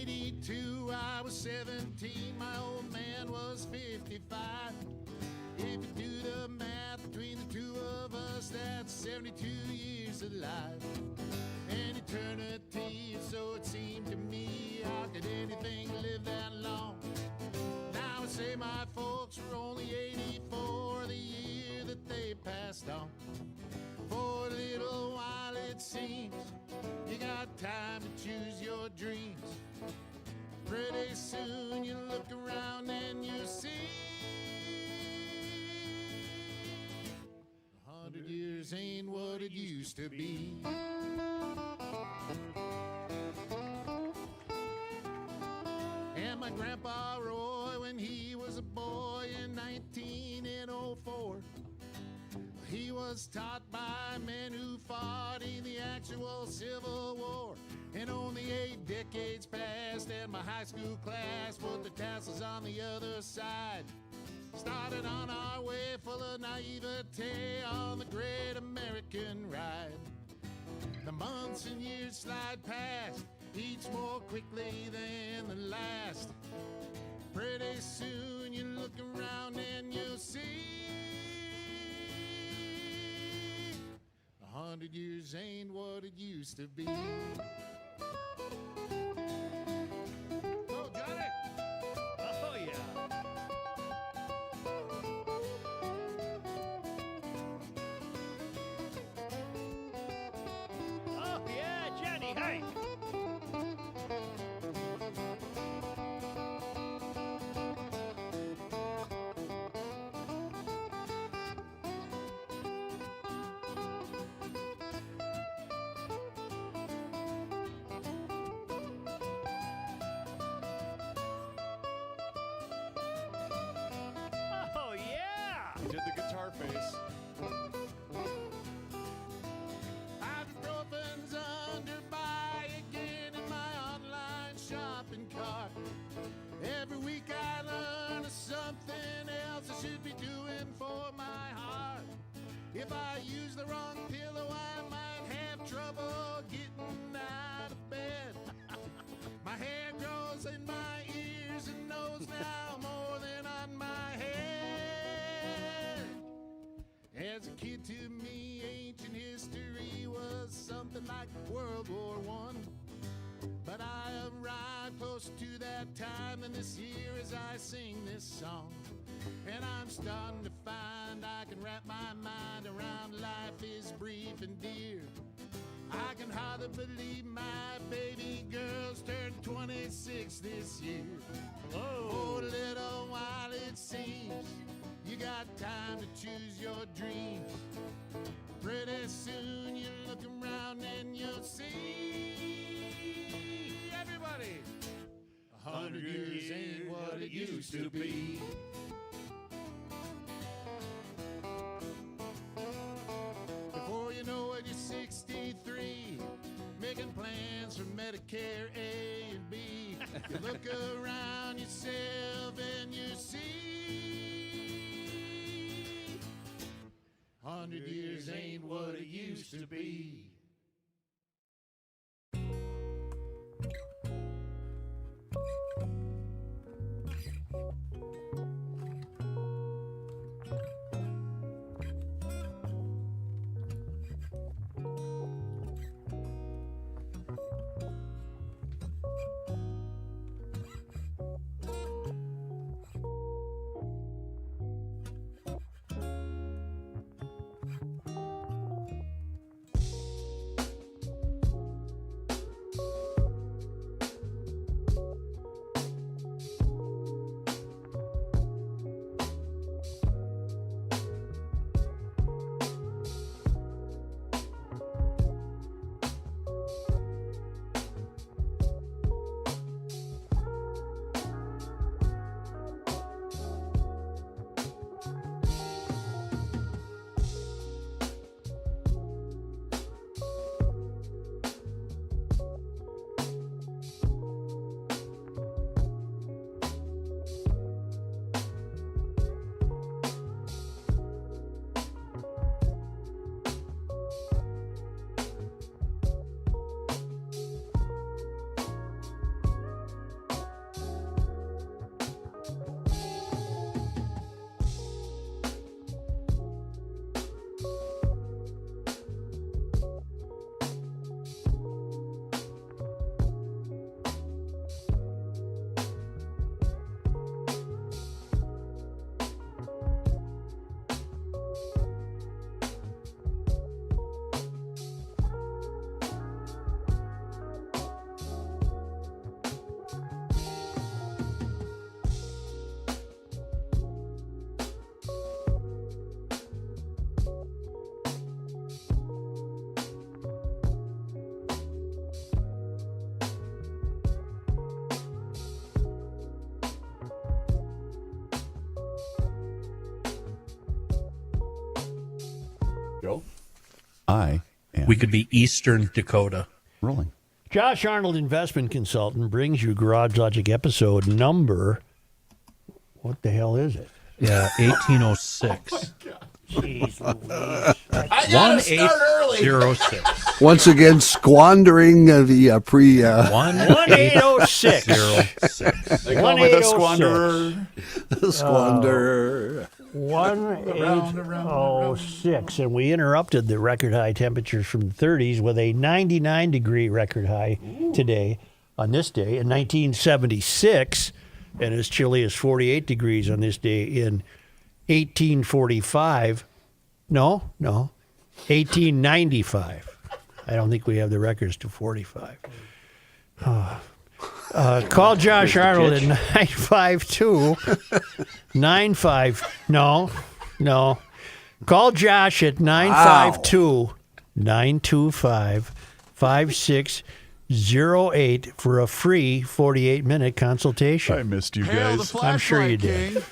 '82, I was 17, my old man was 55. If you do the math between the two of us, that's 72 years alive. An eternity, so it seemed to me. How could anything live that long? Now I say my folks were only 84 the year that they passed on. For a little while it seems you got time to choose your dreams. Pretty soon you look around and you see 100 years ain't what it used to be. And my grandpa Roy, when he was a boy in 1904, he was taught by men who fought in the actual Civil War. And only 8 decades passed and my high school class put the tassels on the other side. Started on our way full of naivete on the great American ride. The months and years slide past, each more quickly than the last. Pretty soon you look around and you'll see 100 years ain't what it used to be. Oh, Johnny! Oh, yeah. Oh, yeah, Johnny, hey! Oh, yeah! Did the guitar face. Ibuprofen's under buy again in my online shopping cart. Every week I learn something else I should be doing for my heart. If I use the wrong pillow, I might have trouble getting out of bed. My hair grows in my ears and nose now more than on my head. As a kid, to me, ancient history was something like World War I. But I arrived close to that time and this year as I sing this song. And I'm starting to find I can wrap my mind around life is brief and dear. I can hardly believe my baby girl's turned 26 this year. Oh, a little while it seems you got time to choose your dreams. Pretty soon you look around and you'll see everybody. 100 years ain't what it used to be. Before you know it, you're 63, making plans for Medicare A and B. You look around yourself and you see 100 years ain't what it used to be. Joe? I am We could be Eastern Dakota. rolling. Josh Arnold, investment consultant, brings you Garage Logic episode number. What the hell is it? Yeah, 1806. Jeez Louise. I gotta start early. 1806. Once again, squandering the pre. 1806. 1806. They call me the 1806. squanderer. Squander. 1806, and we interrupted the record high temperatures from the 30s with a 99 degree record high today on this day in 1976, and as chilly as 48 degrees on this day in 1845. No, 1895. I don't think we have the records to 45. Call Josh Arnold at 952 No. Call Josh at 952 925 5608 for a free 48-minute consultation. I missed you Hail the guys. flashlight I'm sure you did. king.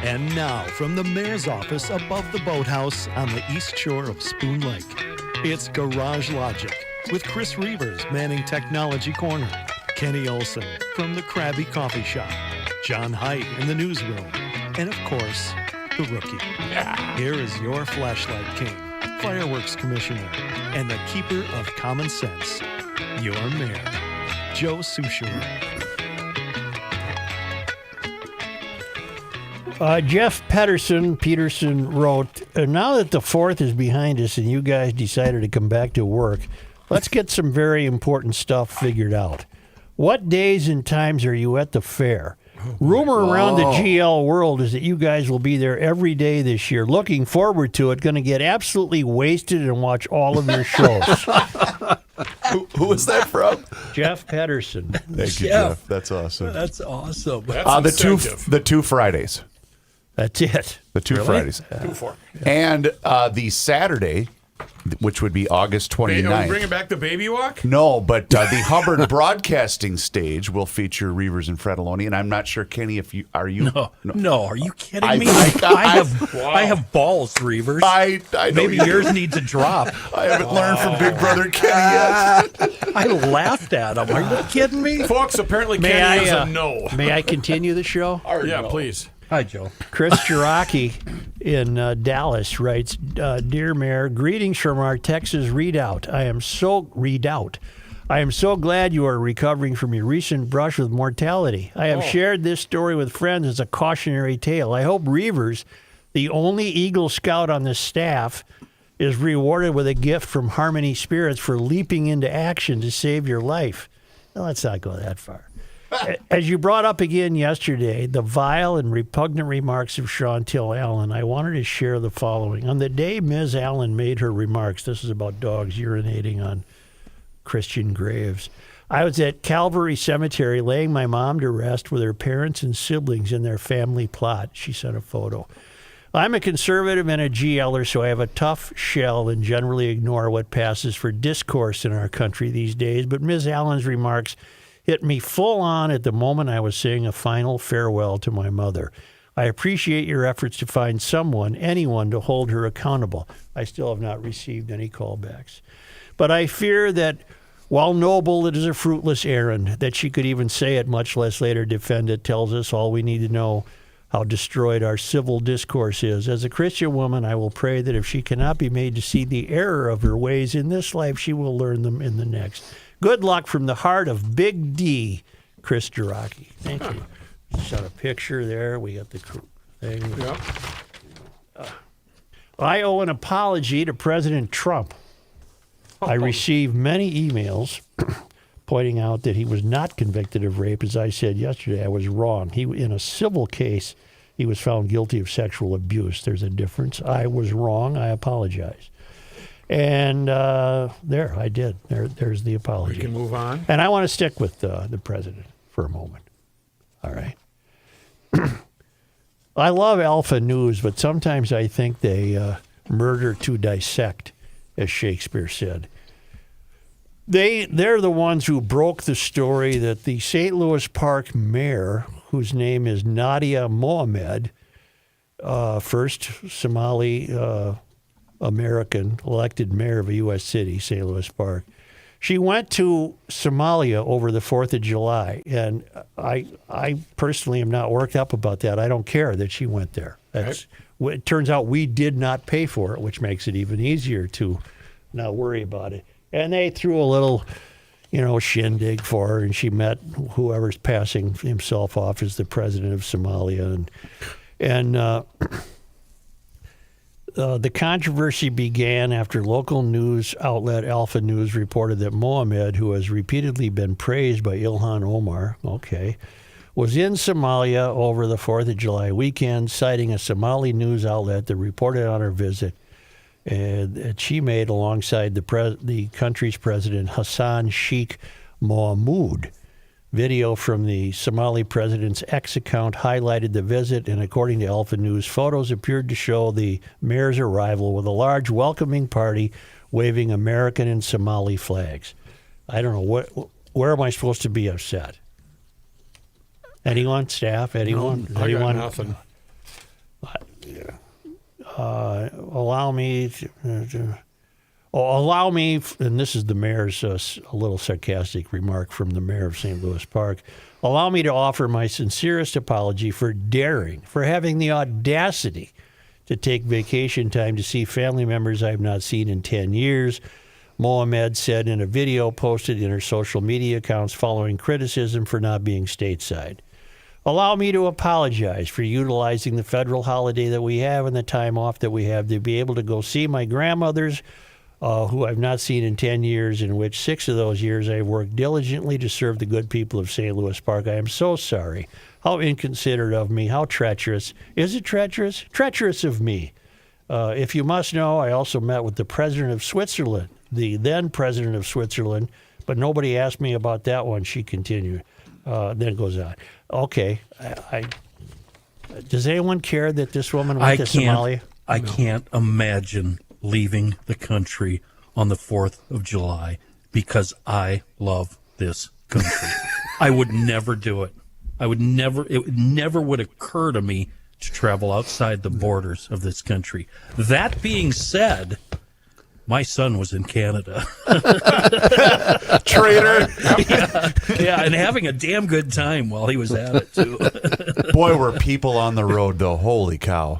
And now, from the mayor's office above the boathouse on the east shore of Spoon Lake, it's Garage Logic with Chris Reavers manning Technology Corner, Kenny Olson from the Krabby Coffee Shop, John Height in the newsroom, and of course, the Rookie. Here is your Flashlight King, Fireworks Commissioner, and the Keeper of Common Sense, your mayor, Joe Souchere. Jeff Peterson wrote, now that the 4th is behind us and you guys decided to come back to work, let's get some very important stuff figured out. What days and times are you at the fair? Rumor around the GL world is that you guys will be there every day this year. Looking forward to it. Going to get absolutely wasted and watch all of your shows. Who is that from? Jeff Peterson. Thank you, Jeff. Jeff. That's awesome. That's awesome. The two Fridays. That's it. The two Fridays. 2-4. And the Saturday, which would be August 29th. Are we bringing back the baby walk? No, but the Hubbard Broadcasting stage will feature Reavers and Fredaloni, and I'm not sure, Kenny, if you are you. No, are you kidding I- me? I- I have balls, Reavers. I know Maybe you do. yours needs a drop. I haven't learned from Big Brother Kenny yet. I laughed at him. Are you kidding me? Folks, apparently May Kenny is I, a no. May I continue the show? Yeah, please. Hi, Joe. Chris Jiraki in Dallas writes, Dear Mayor, greetings from our Texas readout. I am so glad you are recovering from your recent brush with mortality. I have shared this story with friends as a cautionary tale. I hope Reavers, the only Eagle Scout on the staff, is rewarded with a gift from Harmony Spirits for leaping into action to save your life. Now, let's not go that far. As you brought up again yesterday, the vile and repugnant remarks of Chantel Allen, I wanted to share the following. On the day Ms. Allen made her remarks, this is about dogs urinating on Christian graves, I was at Calvary Cemetery laying my mom to rest with her parents and siblings in their family plot. She sent a photo. I'm a conservative and a GLer, so I have a tough shell and generally ignore what passes for discourse in our country these days, but Ms. Allen's remarks hit me full on at the moment I was saying a final farewell to my mother. I appreciate your efforts to find anyone to hold her accountable. I still have not received any callbacks. But I fear that while noble, it is a fruitless errand. That she could even say it, much less later defend it, tells us all we need to know how destroyed our civil discourse is. As a Christian woman, I will pray that if she cannot be made to see the error of her ways in this life, she will learn them in the next. Good luck from the heart of Big D, Chris Jiraki. Thank you. Shot a picture there. We got the thing. Yep. I owe an apology to President Trump. I received many emails pointing out that he was not convicted of rape. As I said yesterday, I was wrong. In a civil case, he was found guilty of sexual abuse. There's a difference. I was wrong. I apologize. And there, I did. There's the apology. We can move on. And I want to stick with the president for a moment. All right. I love Alpha News, but sometimes I think they murder to dissect, as Shakespeare said. They're the ones who broke the story that the St. Louis Park mayor, whose name is Nadia Mohamed, first Somali American elected mayor of a U.S. city, St. Louis Park. She went to Somalia over the 4th of July, and I personally am not worked up about that. I don't care that she went there. It turns out we did not pay for it, which makes it even easier to not worry about it. And they threw a little, shindig for her, and she met whoever's passing himself off as the president of Somalia, and the controversy began after local news outlet Alpha News reported that Mohammed, who has repeatedly been praised by Ilhan Omar, was in Somalia over the 4th of July weekend, citing a Somali news outlet that reported on her visit that she made alongside the country's president, Hassan Sheikh Mohamud. Video from the Somali president's X account highlighted the visit, and according to Alpha News, photos appeared to show the mayor's arrival with a large welcoming party waving American and Somali flags. I don't know, where am I supposed to be upset? Anyone? Staff? Anyone? I got nothing. Allow me, and this is the mayor's a little sarcastic remark from the mayor of St. Louis Park. Allow me to offer my sincerest apology for having the audacity to take vacation time to see family members I have not seen in 10 years, Mohammed said in a video posted in her social media accounts following criticism for not being stateside. Allow me to apologize for utilizing the federal holiday that we have and the time off that we have to be able to go see my grandmothers, who I've not seen in 10 years, in which 6 of those years I have worked diligently to serve the good people of St. Louis Park. I am so sorry. How inconsiderate of me. How treacherous. Is it treacherous? Treacherous of me. If you must know, I also met with the president of Switzerland, the then president of Switzerland, but nobody asked me about that one, she continued. Then it goes on. Okay. Does anyone care that this woman went to Somalia? I can't imagine leaving the country on the 4th of July because I love this country. I would never do it. It never would occur to me to travel outside the borders of this country. That being said, my son was in Canada. Traitor. Yeah, and having a damn good time while he was at it, too. Boy, were people on the road, though. Holy cow.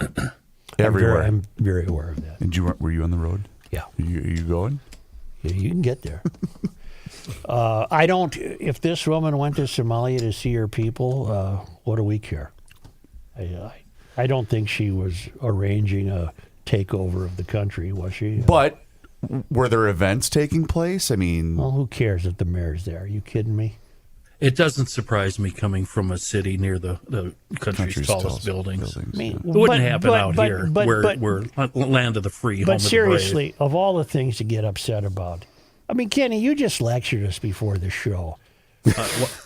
Everywhere. I'm very aware of that. And were you on the road? Yeah. Are you going? Yeah, you can get there. If this woman went to Somalia to see her people, what do we care? I don't think she was arranging a takeover of the country, was she? But were there events taking place? I mean... Well, who cares if the mayor's there? Are you kidding me? It doesn't surprise me coming from a city near the country's tallest buildings. I mean, It wouldn't happen out here. We're land of the free, home But of the seriously, of all the things to get upset about, I mean, Kenny, you just lectured us before the show.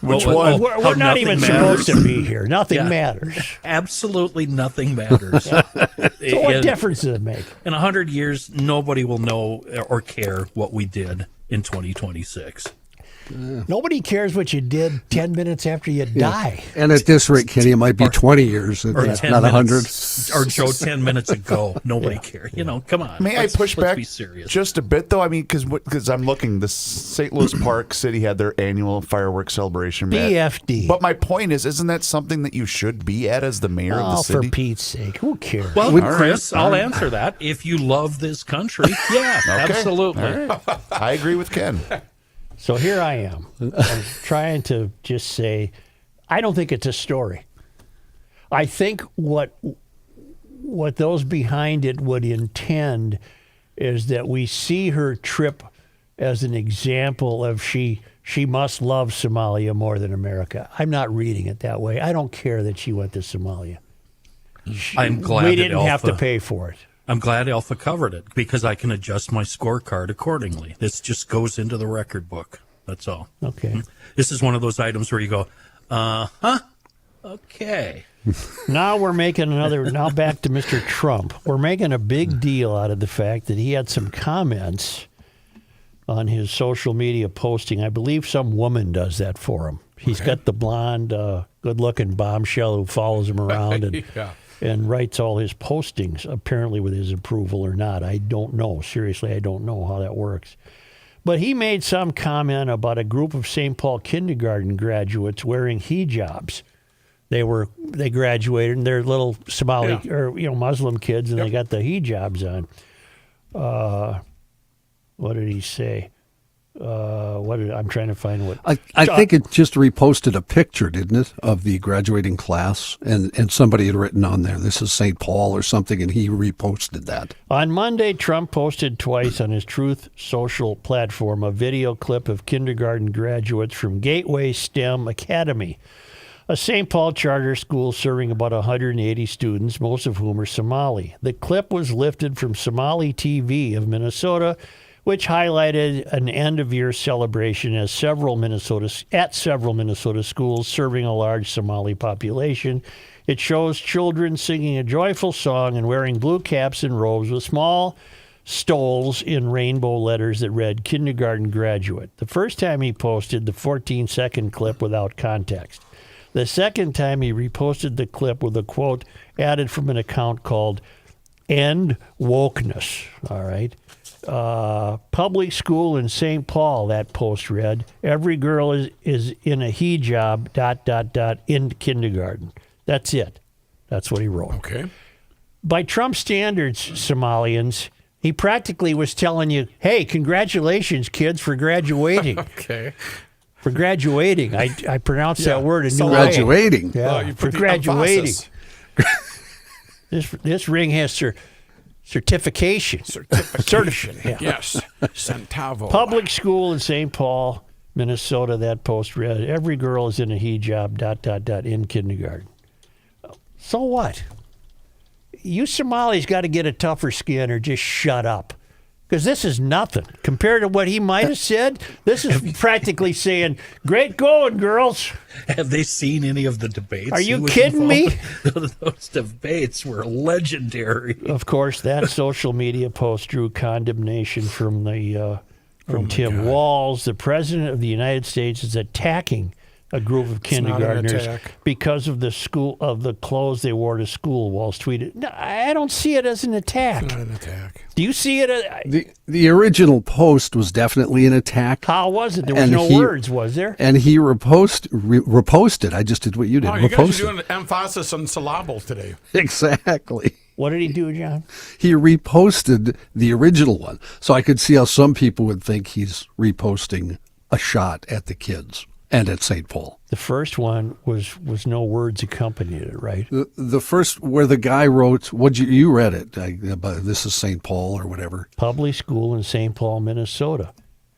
Which one? We're not even supposed to be here. Nothing matters. Absolutely nothing matters. So what difference does it make? In 100 years, nobody will know or care what we did in 2026. Nobody cares what you did 10 minutes after you die. And at this rate, Kenny, it might be 20 years, Or not 10 100. minutes, or Joe 10 minutes ago. Nobody cared. Come on. May I push back be serious. just a bit, though? I mean, because I'm looking, the St. Louis Park City had their annual fireworks celebration. BFD. But my point is, isn't that something that you should be at as the mayor of the city? For Pete's sake, who cares? Well, All Chris, right. I'll answer that. If you love this country, yeah, Okay. absolutely. All right. I agree with Ken. So here I am. I'm trying to just say, I don't think it's a story. I think what those behind it would intend is that we see her trip as an example of she must love Somalia more than America. I'm not reading it that way. I don't care that she went to Somalia. I'm glad we that didn't have to Alpha- pay for it. I'm glad Alpha covered it because I can adjust my scorecard accordingly. This just goes into the record book. That's all. Okay. This is one of those items where you go, okay. Now back to Mr. Trump. We're making a big deal out of the fact that he had some comments on his social media posting. I believe some woman does that for him. He's got the blonde, good-looking bombshell who follows him around. And Yeah. and writes all his postings, apparently with his approval or not. I don't know. Seriously, I don't know how that works. But he made some comment about a group of St. Paul kindergarten graduates wearing hijabs. They graduated and they're little Somali or Muslim kids, and they got the hijabs on. What did he say? I'm trying to find what. I think it just reposted a picture, didn't it, of the graduating class, and somebody had written on there, "This is St. Paul" or something, and he reposted that. On Monday, Trump posted twice on his Truth Social platform a video clip of kindergarten graduates from Gateway STEM Academy, a St. Paul charter school serving about 180 students, most of whom are Somali. The clip was lifted from Somali TV of Minnesota, which highlighted an end-of-year celebration at several Minnesota schools serving a large Somali population. It shows children singing a joyful song and wearing blue caps and robes with small stoles in rainbow letters that read kindergarten graduate. The first time he posted the 14-second clip without context. The second time he reposted the clip with a quote added from an account called End Wokeness. All right. Public school in St. Paul, that post read, every girl is in a hijab, ... in kindergarten. That's it. That's what he wrote. Okay. By Trump standards, Somalians, he practically was telling you, hey, congratulations, kids, for graduating. Okay. For graduating. I pronounced that word a new way. Graduating. Yeah, you for put the graduating. emphasis. This ring has certification. Certification. Yeah. Yes. Centavo. Public school in St. Paul, Minnesota, that post read, every girl is in a hijab, ... in kindergarten. So what? You Somalis got to get a tougher skin or just shut up. Because this is nothing. Compared to what he might have said, this is practically saying, great going, girls. Have they seen any of the debates? Are you He was kidding me? involved? Those debates were legendary. Of course, that social media post drew condemnation from Tim Walz. The president of the United States is attacking a group of kindergartners because of the clothes they wore to school. Walz tweeted, "No, I don't see it as an attack. It's not an attack. Do you see it? The original post was definitely an attack. How was it? There was no words, was there? And he reposted. I just did what you did. Oh, you guys are Reposted. doing an emphasis on syllables today. Exactly. What did he do, John? He reposted the original one. So I could see how some people would think he's reposting a shot at the kids and at St. Paul. The first one was no words accompanied it, right? The first, where the guy wrote, you read it, this is St. Paul or whatever. Public school in St. Paul, Minnesota.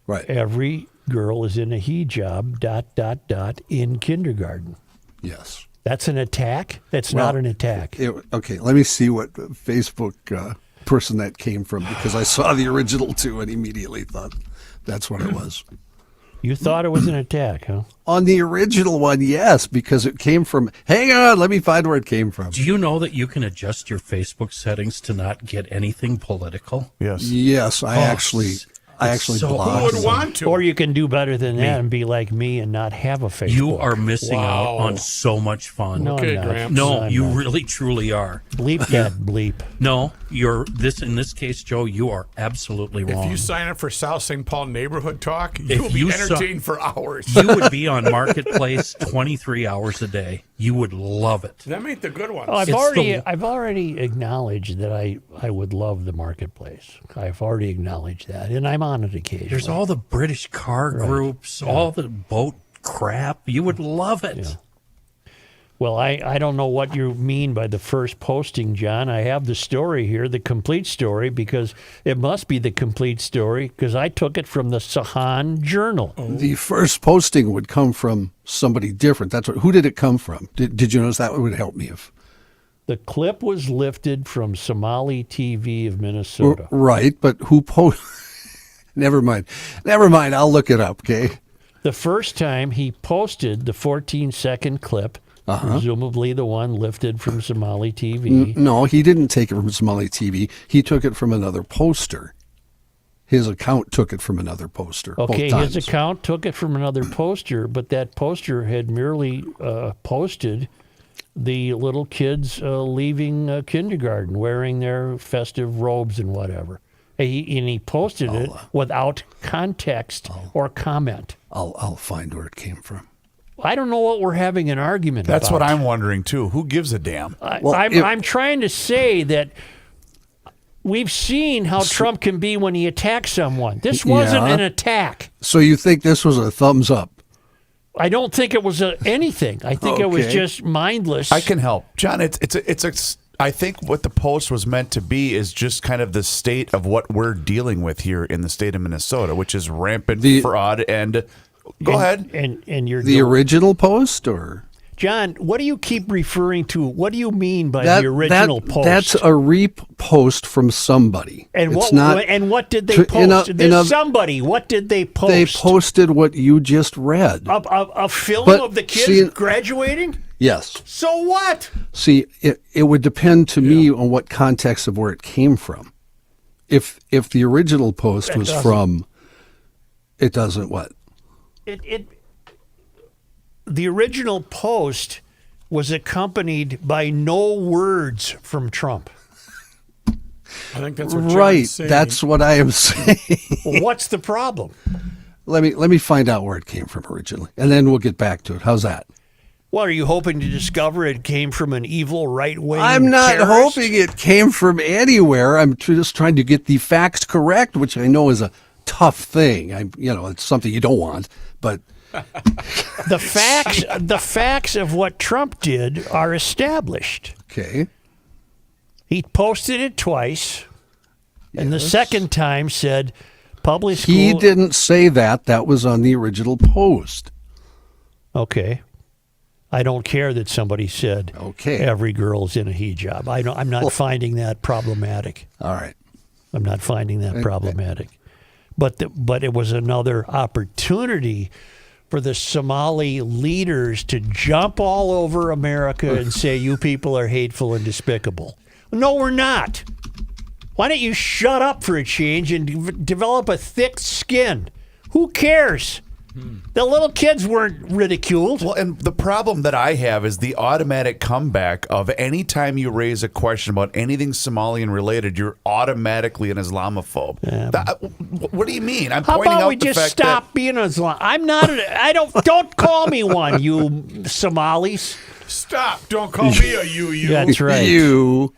Right. Every girl is in a hijab, ... in kindergarten. Yes. That's an attack? That's not an attack. Okay, let me see what Facebook person that came from, because I saw the original too and immediately thought that's what it was. You thought it was an attack, huh? On the original one, yes, because it came from, hang on, let me find where it came from. Do you know that you can adjust your Facebook settings to not get anything political? Yes. Yes, I actually so- blocked Who would it. want to? Or you can do better than that and be like me and not have a Facebook. You are missing out Wow. on so much fun. No, Okay, I'm not. Gramps. No, I'm you not. really truly are. Bleep that bleep. No, in this case, Joe, you are absolutely wrong. If you sign up for South St. Paul Neighborhood Talk, If you'll be you entertained for hours. You would be on Marketplace 23 hours a day. You would love it. That ain't the good ones. Oh, I've It's already acknowledged that I would love the marketplace. I've already acknowledged that, and I'm on it occasionally. There's all the British car groups, all the boat crap. You would love it. Yeah. Well, I don't know what you mean by the first posting, John. I have the story here, the complete story, because it must be the complete story, because I took it from the Sahan Journal. The first posting would come from somebody different. Who did it come from? Did you notice that would help me if? The clip was lifted from Somali TV of Minnesota. Right, but who Never mind. I'll look it up, okay? The first time he posted the 14-second clip, presumably the one lifted from Somali TV. No, he didn't take it from Somali TV. He took it from another poster. His account took it from another poster. Okay, both his times. account took it from another poster, but that poster had merely posted the little kids leaving kindergarten wearing their festive robes and whatever. And he posted it without context or comment. I'll find where it came from. I don't know what we're having an argument That's about. what I'm wondering, too. Who gives a damn? I'm trying to say that we've seen how Trump can be when he attacks someone. This wasn't an attack. So you think this was a thumbs up? I don't think it was anything. I think it was just mindless. I can help. John, I think what the post was meant to be is just kind of the state of what we're dealing with here in the state of Minnesota, which is rampant fraud and... Go ahead. And you're The original post, or John, what do you keep referring to? What do you mean by the original post? That's a repost from somebody. And it's what did they post? Somebody. What did they post? They posted what you just read. A film of the kids graduating? Yes. So what? See, it would depend to me on what context of where it came from. If the original post was from, it doesn't what? The original post was accompanied by no words from Trump. I think that's what John's saying. That's what I am saying. Well, what's the problem? Let me find out where it came from originally, and then we'll get back to it. How's that? Well, are you hoping to discover it came from an evil right-wing I'm not terrorist? hoping it came from anywhere. I'm just trying to get the facts correct, which I know is a tough thing. It's something you don't want, but the facts of what Trump did are established. Okay. He posted it twice, and the second time said public school. He didn't say that. That was on the original post. Okay. I don't care that somebody said every girl's in a hijab. I'm not finding that problematic. All right. I'm not finding that problematic. But it was another opportunity for the Somali leaders to jump all over America and say, you people are hateful and despicable. No, we're not. Why don't you shut up for a change and develop a thick skin? Who cares? The little kids weren't ridiculed. Well, and the problem that I have is the automatic comeback of any time you raise a question about anything Somalian related, you're automatically an Islamophobe. What do you mean? I'm How pointing about out we the just fact stop being Islam? I'm not. Don't call me one, you Somalis. Stop! Don't call me a you. That's right. You.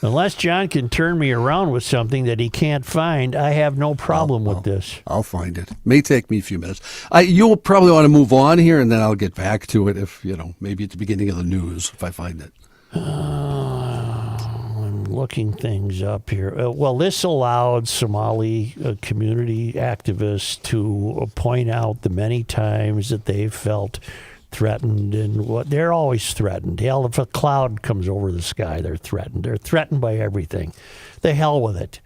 Unless John can turn me around with something that he can't find, I have no problem with this. I'll find it. May take me a few minutes. You'll probably want to move on here, and then I'll get back to it if, maybe at the beginning of the news if I find it. I'm looking things up here. This allowed Somali community activists to point out the many times that they've felt threatened, and they're always threatened. Hell, if a cloud comes over the sky, they're threatened. They're threatened by everything. The hell with it.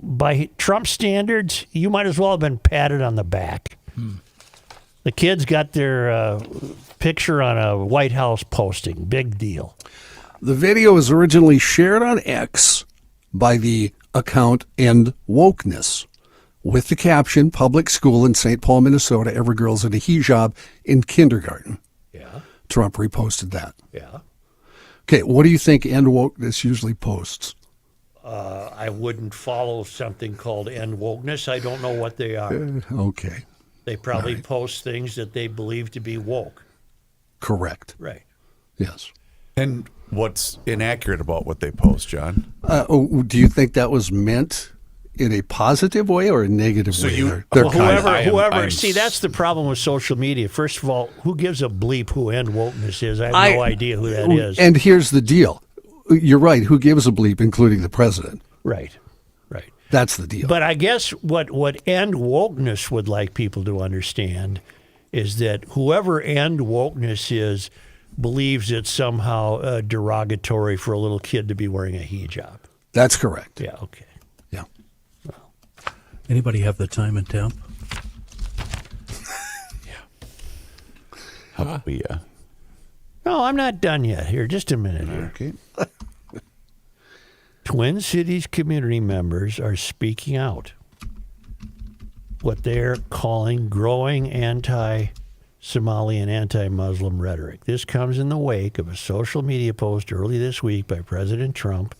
By Trump standards, you might as well have been patted on the back. The kids got their picture on a White House posting. Big deal. The video was originally shared on X by the account End Wokeness, with the caption, public school in St. Paul, Minnesota, every girl's in a hijab in kindergarten. Yeah. Trump reposted that. Yeah. Okay, what do you think End Wokeness usually posts? I wouldn't follow something called End Wokeness. I don't know what they are. Okay. They probably post things that they believe to be woke. Correct. Right. Yes. And what's inaccurate about what they post, John? Do you think that was meant in a positive way or a negative way? Whoever. See, that's the problem with social media. First of all, who gives a bleep who End Wokeness is? I have no idea who that is. And here's the deal. You're right. Who gives a bleep, including the president? Right. That's the deal. But I guess what End Wokeness would like people to understand is that whoever End Wokeness is believes it's somehow derogatory for a little kid to be wearing a hijab. That's correct. Yeah, okay. Yeah. Anybody have the time and temp? How about we? No, I'm not done yet. Here, just a minute here. Okay. Twin Cities community members are speaking out what they're calling growing anti-Semitism Somali and anti-Muslim rhetoric. This comes in the wake of a social media post early this week by President Trump,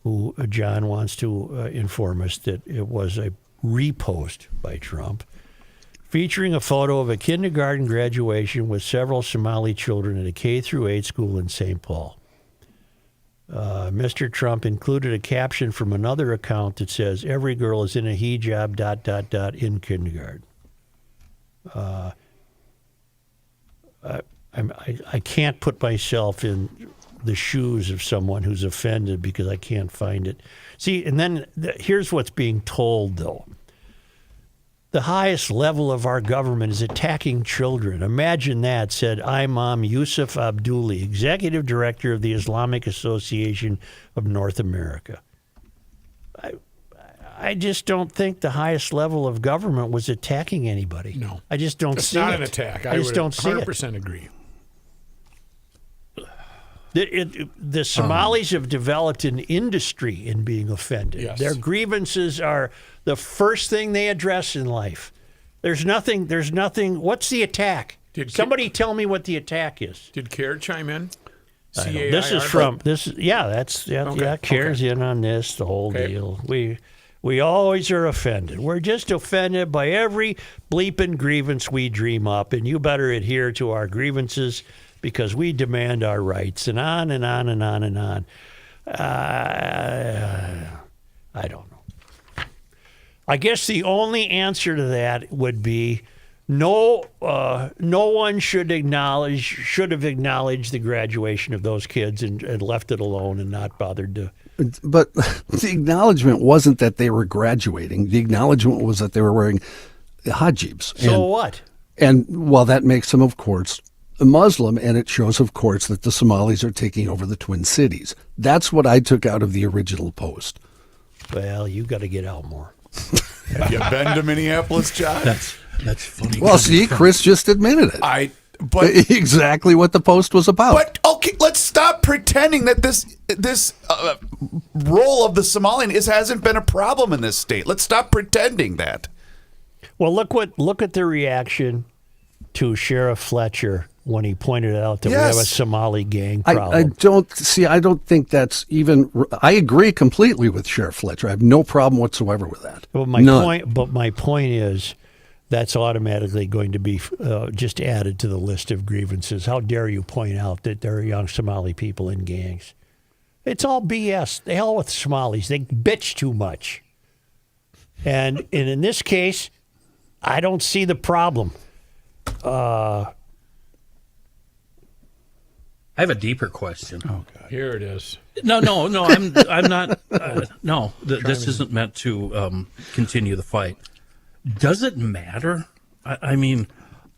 who John wants to inform us that it was a repost by Trump, featuring a photo of a kindergarten graduation with several Somali children at a K-8 school in St. Paul. Mr. Trump included a caption from another account that says, "Every girl is in a hijab ... in kindergarten." I can't put myself in the shoes of someone who's offended because I can't find it. See, and then here's what's being told, though. The highest level of our government is attacking children. Imagine that, said Imam Yusuf Abduli, executive director of the Islamic Association of North America. I just don't think the highest level of government was attacking anybody. No. I just don't see it. It's not an attack. I just would don't see it. 100% agree. The Somalis have developed an industry in being offended. Yes. Their grievances are the first thing they address in life. There's nothing. What's the attack? Somebody tell me what the attack is. Did CARE chime in? This is from this. Yeah, CARE's in on this. The whole Okay. deal. We always are offended. We're just offended by every bleeping grievance we dream up, and you better adhere to our grievances because we demand our rights, and on and on and on and on. I don't know. I guess the only answer to that would be no one should have acknowledged the graduation of those kids and left it alone and not bothered to. But the acknowledgement wasn't that they were graduating. The acknowledgement was that they were wearing hijabs. So what? And while that makes them, of course, a Muslim, and it shows, of course, that the Somalis are taking over the Twin Cities. That's what I took out of the original post. Well, you got to get out more. Have you been to Minneapolis, John? That's funny. Well, see, Chris just admitted it. But exactly what the post was about. But okay, let's stop pretending that this role of the Somalian hasn't been a problem in this state. Let's stop pretending that. Well, look at the reaction to Sheriff Fletcher when he pointed out that we have a Somali gang problem. I don't think that's even. I agree completely with Sheriff Fletcher. I have no problem whatsoever with that. Well, my point is, that's automatically going to be just added to the list of grievances. How dare you point out that there are young Somali people in gangs? It's all BS. The hell with Somalis. They bitch too much. And in this case, I don't see the problem. I have a deeper question. Oh, God. Here it is. No, I'm not. No, this isn't meant to continue the fight. Does it matter? I mean,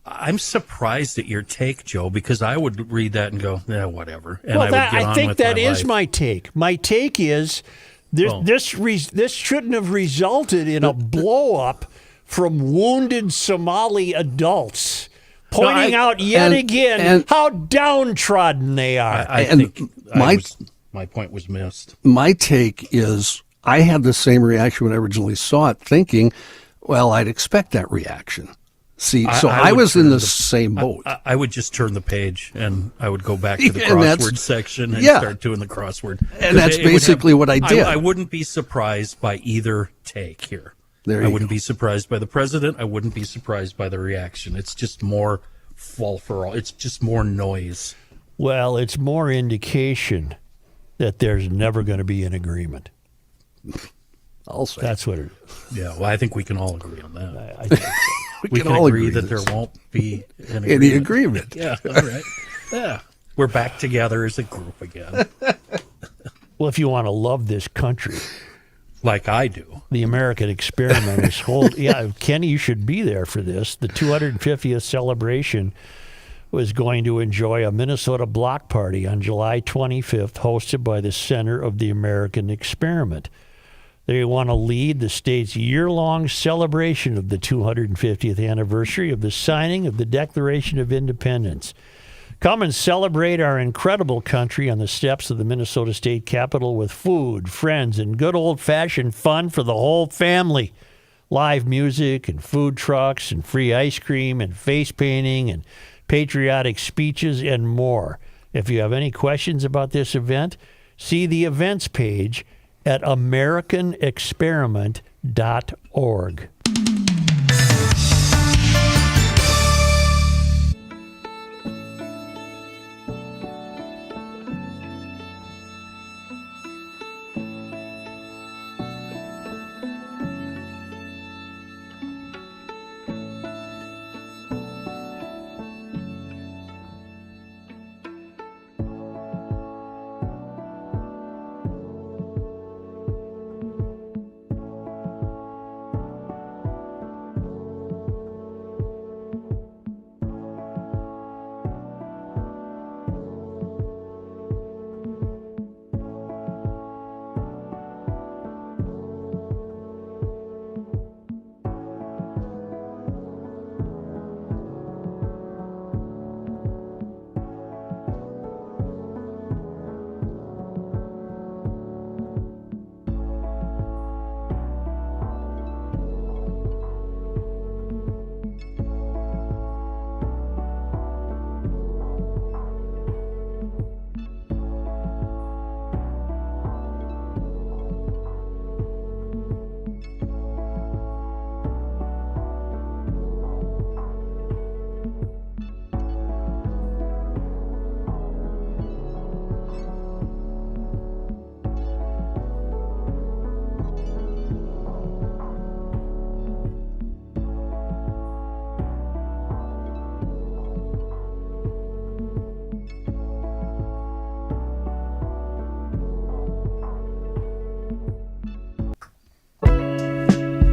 I'm surprised at your take, Joe, because I would read that and go, yeah, whatever. And I think that is my take. My take is this shouldn't have resulted in a blow up from wounded Somali adults pointing out yet again how downtrodden they are. I think my point was missed. My take is I had the same reaction when I originally saw it, thinking, well, I'd expect that reaction. See, I was in the same boat. I would just turn the page and I would go back to the crossword section and start doing the crossword. And that's basically what I did. I wouldn't be surprised by either take here. I wouldn't be surprised by the president. I wouldn't be surprised by the reaction. It's just more fall for all. It's just more noise. Well, it's more indication that there's never going to be an agreement. I'll say. That's what it is. Yeah, well, I think we can all agree on that. I think so. we can all agree that there won't be any agreement. Yeah, all right. Yeah, we're back together as a group again. Well, if you want to love this country, like I do, the American experiment is whole. Yeah, Kenny, you should be there for this. The 250th celebration was going to enjoy a Minnesota block party on July 25th, hosted by the Center of the American Experiment. They want to lead the state's year-long celebration of the 250th anniversary of the signing of the Declaration of Independence. Come and celebrate our incredible country on the steps of the Minnesota State Capitol with food, friends, and good old-fashioned fun for the whole family. live music and food trucks and free ice cream and face painting and patriotic speeches and more. If you have any questions about this event, see the events page at americanexperiment.org.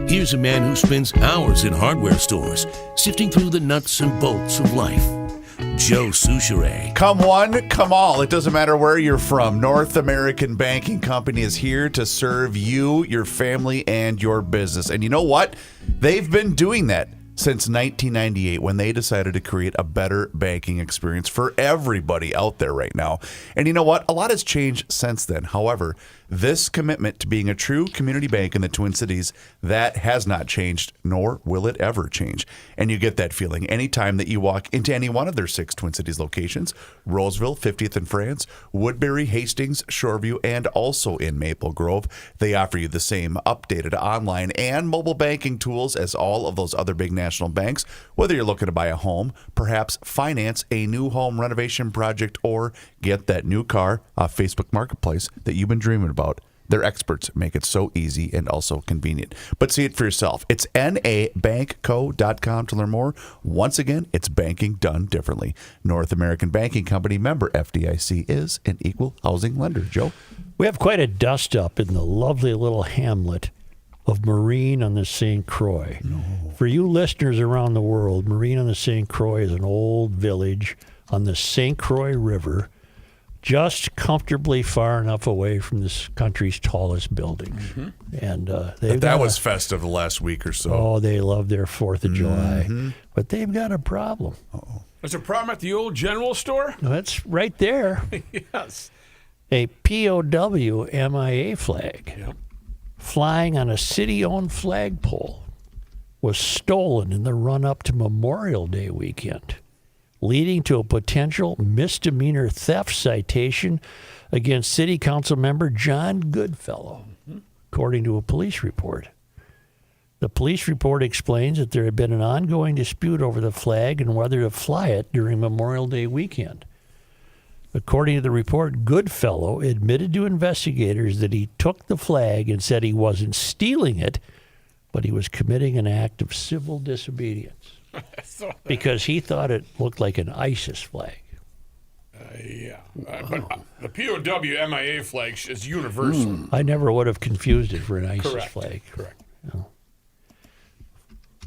Here's a man who spends hours in hardware stores, sifting through the nuts and bolts of life. Joe Souchere. Come one, come all. It doesn't matter where you're from. North American Banking Company is here to serve you, your family, and your business. And you know what? They've been doing that since 1998 when they decided to create a better banking experience for everybody out there right now. And you know what? A lot has changed since then. However, this commitment to being a true community bank in the Twin Cities, that has not changed, nor will it ever change. And you get that feeling anytime that you walk into any one of their 6 Twin Cities locations: Roseville, 50th and France, Woodbury, Hastings, Shoreview, and also in Maple Grove. They offer you the same updated online and mobile banking tools as all of those other big national banks. Whether you're looking to buy a home, perhaps finance a new home renovation project, or get that new car off Facebook Marketplace that you've been dreaming about, their experts make it so easy and also convenient. But see it for yourself. It's nabankco.com to learn more. Once again, it's banking done differently. North American Banking Company, member FDIC, is an equal housing lender. Joe? We have quite a dust up in the lovely little hamlet of Marine on the St Croix. No. For you listeners around the world, Marine on the St Croix is an old village on the St Croix River, just comfortably far enough away from this country's tallest buildings. Mm-hmm. And that was festive the last week or so. Oh, they love their 4th of July. But they've got a problem. Uh-oh. There's a problem at the old general store? That's right there. Yes. A POW MIA flag, Yep. flying on a city-owned flagpole, was stolen in the run-up to Memorial Day weekend, leading to a potential misdemeanor theft citation against City Council member John Goodfellow, according to a police report. The police report explains that there had been an ongoing dispute over the flag and whether to fly it during Memorial Day weekend. According to the report, Goodfellow admitted to investigators that he took the flag and said he wasn't stealing it, but he was committing an act of civil disobedience because he thought it looked like an ISIS flag. But the POW MIA flag is universal. I never would have confused it for an ISIS Correct. flag. Correct. No.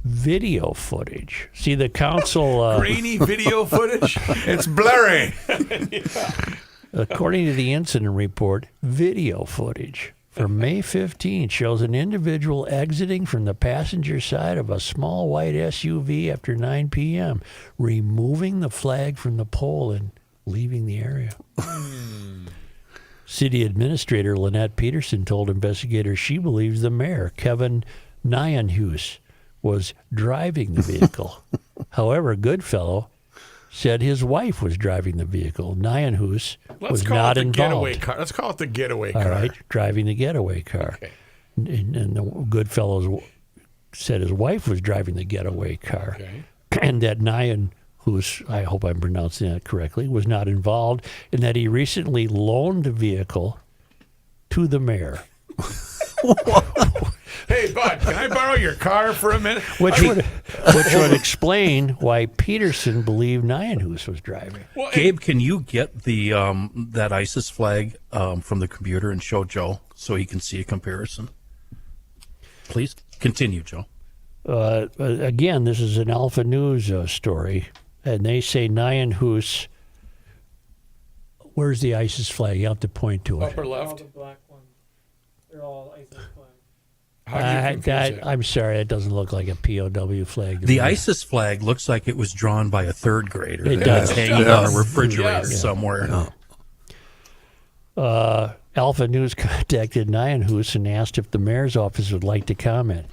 Video footage. See, the council... Grainy video footage? It's blurry. According to the incident report, video footage from May 15th shows an individual exiting from the passenger side of a small white SUV after 9 p.m., removing the flag from the pole and leaving the area. City Administrator Lynette Peterson told investigators she believes the mayor, Kevin Nyanhus was driving the vehicle. However, Goodfellow said his wife was driving the vehicle. Nyanhus was not involved. Getaway car. Let's call it the getaway car. All right, driving the getaway car. Okay. And the Goodfellow said his wife was driving the getaway car. Okay. And that Nyanhus, I hope I'm pronouncing that correctly, was not involved, and that he recently loaned the vehicle to the mayor. Hey, bud, can I borrow your car for a minute? Which would explain why Peterson believed Nyanhus was driving. Well, Gabe, can you get the that ISIS flag from the computer and show Joe so he can see a comparison? Please continue, Joe. Again, this is an Alpha News story, and they say Nyanhus. Where's the ISIS flag? You have to point to it. upper left. Black ones. They're all ISIS flags. How do you confuse it? I'm sorry, it doesn't look like a POW flag. to The me. ISIS flag looks like it was drawn by a third grader. It That's does. hanging on a refrigerator Yes. somewhere. Alpha News contacted Nyanhus and asked if the mayor's office would like to comment.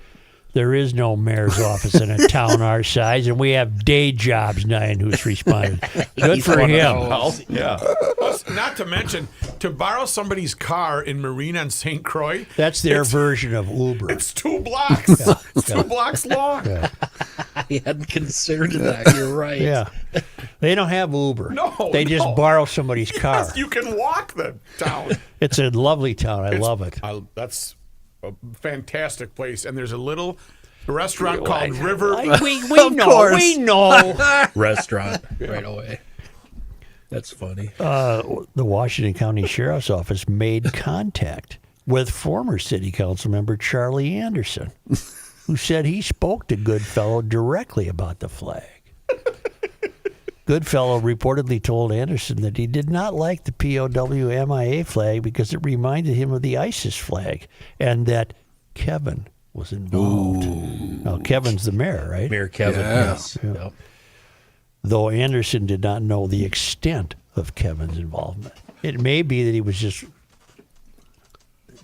There is no mayor's office in a town our size, and we have day jobs, Nyanhus responded. Good for him. Yeah. Not to mention, to borrow somebody's car in Marina and St. Croix, That's their version of Uber. it's 2 blocks. It's 2 blocks long. I hadn't considered that. You're right. Yeah. They don't have Uber. No, They just no. borrow somebody's car. Yes, you can walk the town. It's a lovely town. I love it. That's a fantastic place. And there's a little restaurant called River. We know. We know. Restaurant right away. That's funny. The Washington County Sheriff's Office made contact with former city council member Charlie Anderson, who said he spoke to Goodfellow directly about the flag. Goodfellow reportedly told Anderson that he did not like the POW MIA flag because it reminded him of the ISIS flag, and that Kevin was involved. Now, Kevin's the mayor, right? Mayor Kevin. Yes. Yep. Though Anderson did not know the extent of Kevin's involvement. It may be that he was just,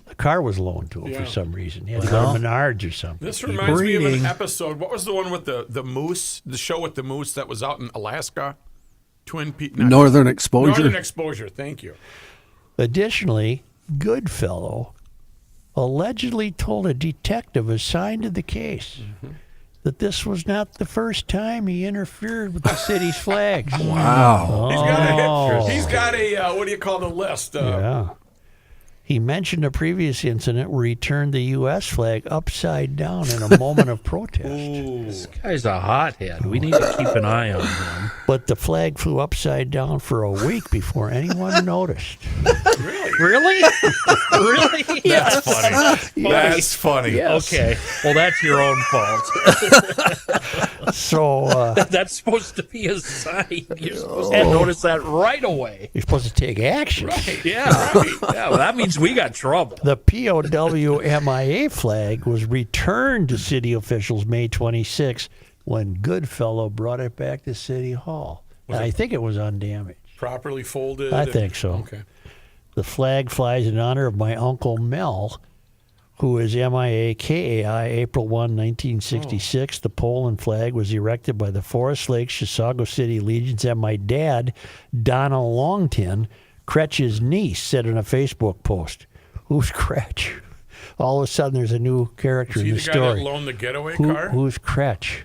the car was loaned to him for some reason. He had to go to Menards or something. This reminds me of an Breeding. episode. What was the one with the moose? The show with the moose that was out in Alaska? Twin Peaks. Northern Exposure. Northern Exposure. Thank you. Additionally, Goodfellow allegedly told a detective assigned to the case that this was not the first time he interfered with the city's flags. Wow. He's got a what do you call the list? Yeah. He mentioned a previous incident where he turned the U.S. flag upside down in a moment of protest. This guy's a hothead. We need to keep an eye on him. But the flag flew upside down for a week before anyone noticed. Really? Really? That's funny. That's funny. Okay. Well, that's your own fault. So That's supposed to be a sign. You're supposed to notice that right away. you're supposed to take action. Yeah. Yeah. Well, that means we got trouble. The POW MIA flag was returned to city officials May 26 when Goodfellow brought it back to City Hall. I think it was undamaged. Properly folded. I think so. Okay. The flag flies in honor of my Uncle Mel, who is MIA KAI April 1, 1966. The pole and flag was erected by the Forest Lakes Chisago City Legions, and my dad, Donna Longton, Cretch's niece, said in a Facebook post, "Who's Cretch?" All of a sudden, there's a new character Is he in the the guy story. that loaned the getaway car? Who's Cretch?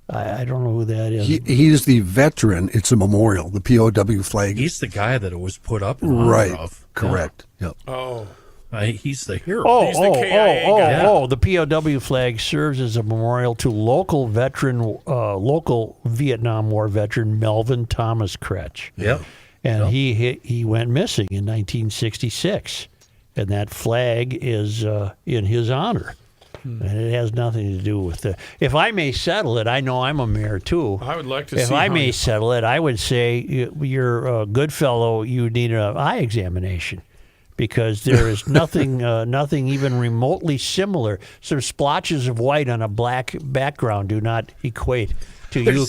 I don't know who that is. He's the veteran. It's a memorial. The POW flag. He's the guy that it was put up in honor Right. of. Correct. Yep. Oh. He's the hero. He's the KIA guy. The POW flag serves as a memorial to local Vietnam War veteran Melvin Thomas Cretch. Yep. And he went missing in 1966, and that flag is in his honor. And it has nothing to do with the. If I may settle it, I know I'm a mayor too. I would like to If see I how may you- settle it, I would say you're a good fellow. You need an eye examination because there is nothing even remotely similar. Some splotches of white on a black background do not equate to you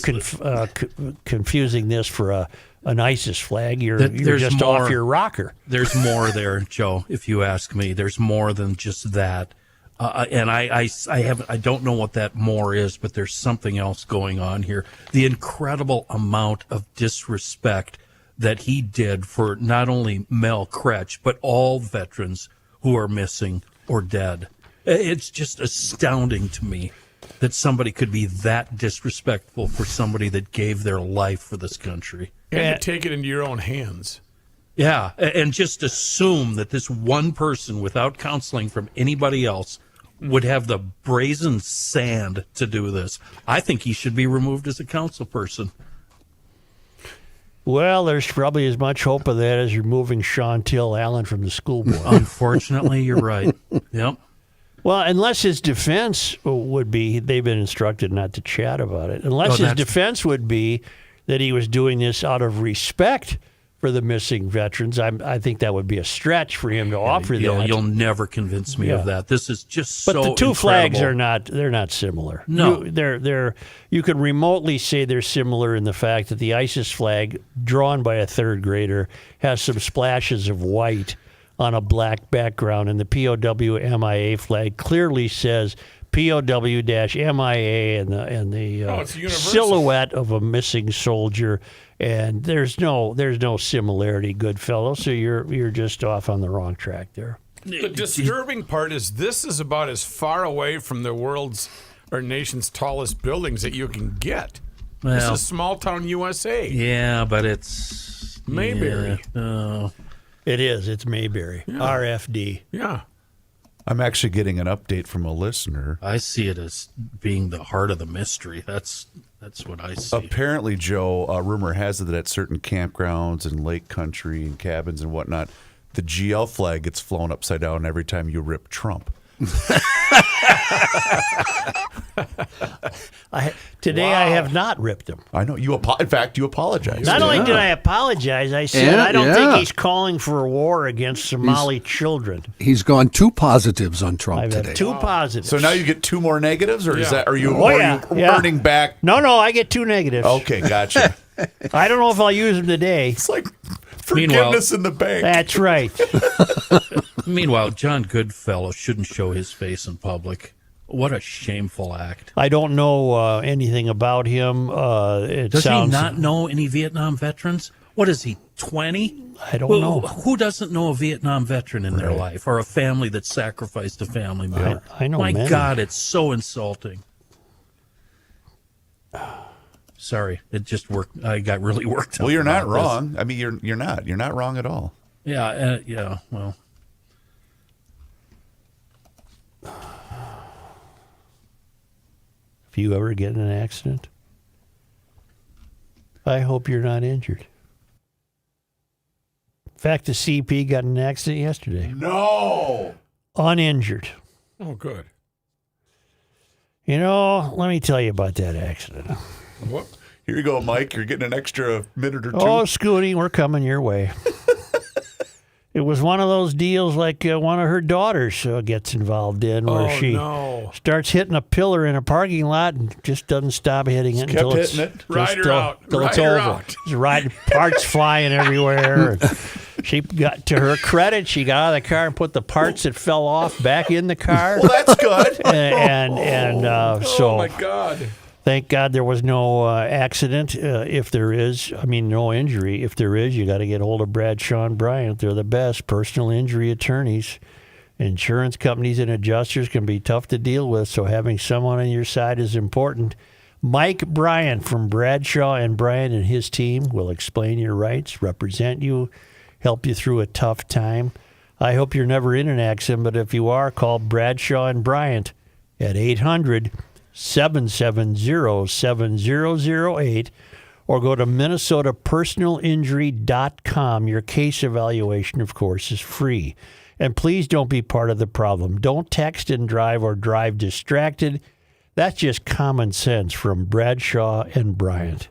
confusing this for an ISIS flag. You're There's just more. off your rocker. There's more there, Joe, if you ask me. There's more than just that. And I don't know what that more is, but there's something else going on here. The incredible amount of disrespect that he did for not only Mel Kretsch, but all veterans who are missing or dead. It's just astounding to me that somebody could be that disrespectful for somebody that gave their life for this country. And to take it into your own hands. Yeah, and just assume that this one person, without counseling from anybody else, would have the brazen sand to do this. I think he should be removed as a council person. Well, there's probably as much hope of that as removing Chantel Allen from the school board. Unfortunately, you're right. Yep. Well, unless his defense would be, they've been instructed not to chat about it, unless his defense would be that he was doing this out of respect for the missing veterans. I think that would be a stretch for him to offer that. You'll never convince me of that. This is just so But the two incredible. flags are not similar. No. You can remotely say they're similar in the fact that the ISIS flag, drawn by a third grader, has some splashes of white on a black background, and the POW MIA flag clearly says POW-MIA and the silhouette of a missing soldier, and there's no similarity, Goodfellow. So you're just off on the wrong track there. The disturbing part is this is about as far away from the world's or nation's tallest buildings that you can get. This is small town USA. Yeah, but it's Mayberry. Yeah, It is. It's Mayberry. Yeah. RFD. Yeah. I'm actually getting an update from a listener. I see it as being the heart of the mystery. That's what I see. Apparently, Joe, rumor has it that at certain campgrounds and lake country and cabins and whatnot, the GL flag gets flown upside down every time you rip Trump. Today I have not ripped him. I know. In fact, you apologized. Not only did I apologize, I said Yeah, I don't yeah. think he's calling for a war against Somali children. He's gone 2 positives on Trump I've today. had 2 positives. So now you get 2 more negatives, or are you yeah. earning back? No, I get 2 negatives. Okay, gotcha. I don't know if I'll use them today. It's like forgiveness in the bank. That's right. Meanwhile, John Goodfellow shouldn't show his face in public. What a shameful act. I don't know anything about him. Does he not know any Vietnam veterans? What is he, 20? I don't know. Who doesn't know a Vietnam veteran in their life, or a family that sacrificed a family member? I know My many. God, it's so insulting. Sorry, it just worked. I got really worked up. Well, you're not about wrong. this. I mean, you're not wrong at all. Yeah, well. If you ever get in an accident, I hope you're not injured. In fact, the CP got in an accident yesterday. No. Uninjured. Oh, good. You know, let me tell you about that accident. What? Here you go, Mike. You're getting an extra minute or 2. Oh, Scooty, we're coming your way. It was one of those deals like one of her daughters gets involved in, where she starts hitting a pillar in a parking lot and just doesn't stop hitting it until it's Ride her out. Until it's Ride her over. out. She's riding, parts flying everywhere. And she got, to her credit, she got out of the car and put the parts that fell off back in the car. Well, that's good. So, oh my God. Thank God there was no accident. If there is, no injury. If there is, you got to get hold of Bradshaw and Bryant. They're the best personal injury attorneys. Insurance companies and adjusters can be tough to deal with, so having someone on your side is important. Mike Bryant from Bradshaw and Bryant and his team will explain your rights, represent you, help you through a tough time. I hope you're never in an accident, but if you are, call Bradshaw and Bryant at 800-770-7008 or go to minnesotapersonalinjury.com. Your case evaluation, of course, is free. And please don't be part of the problem. Don't text and drive or drive distracted. That's just common sense from Bradshaw and Bryant.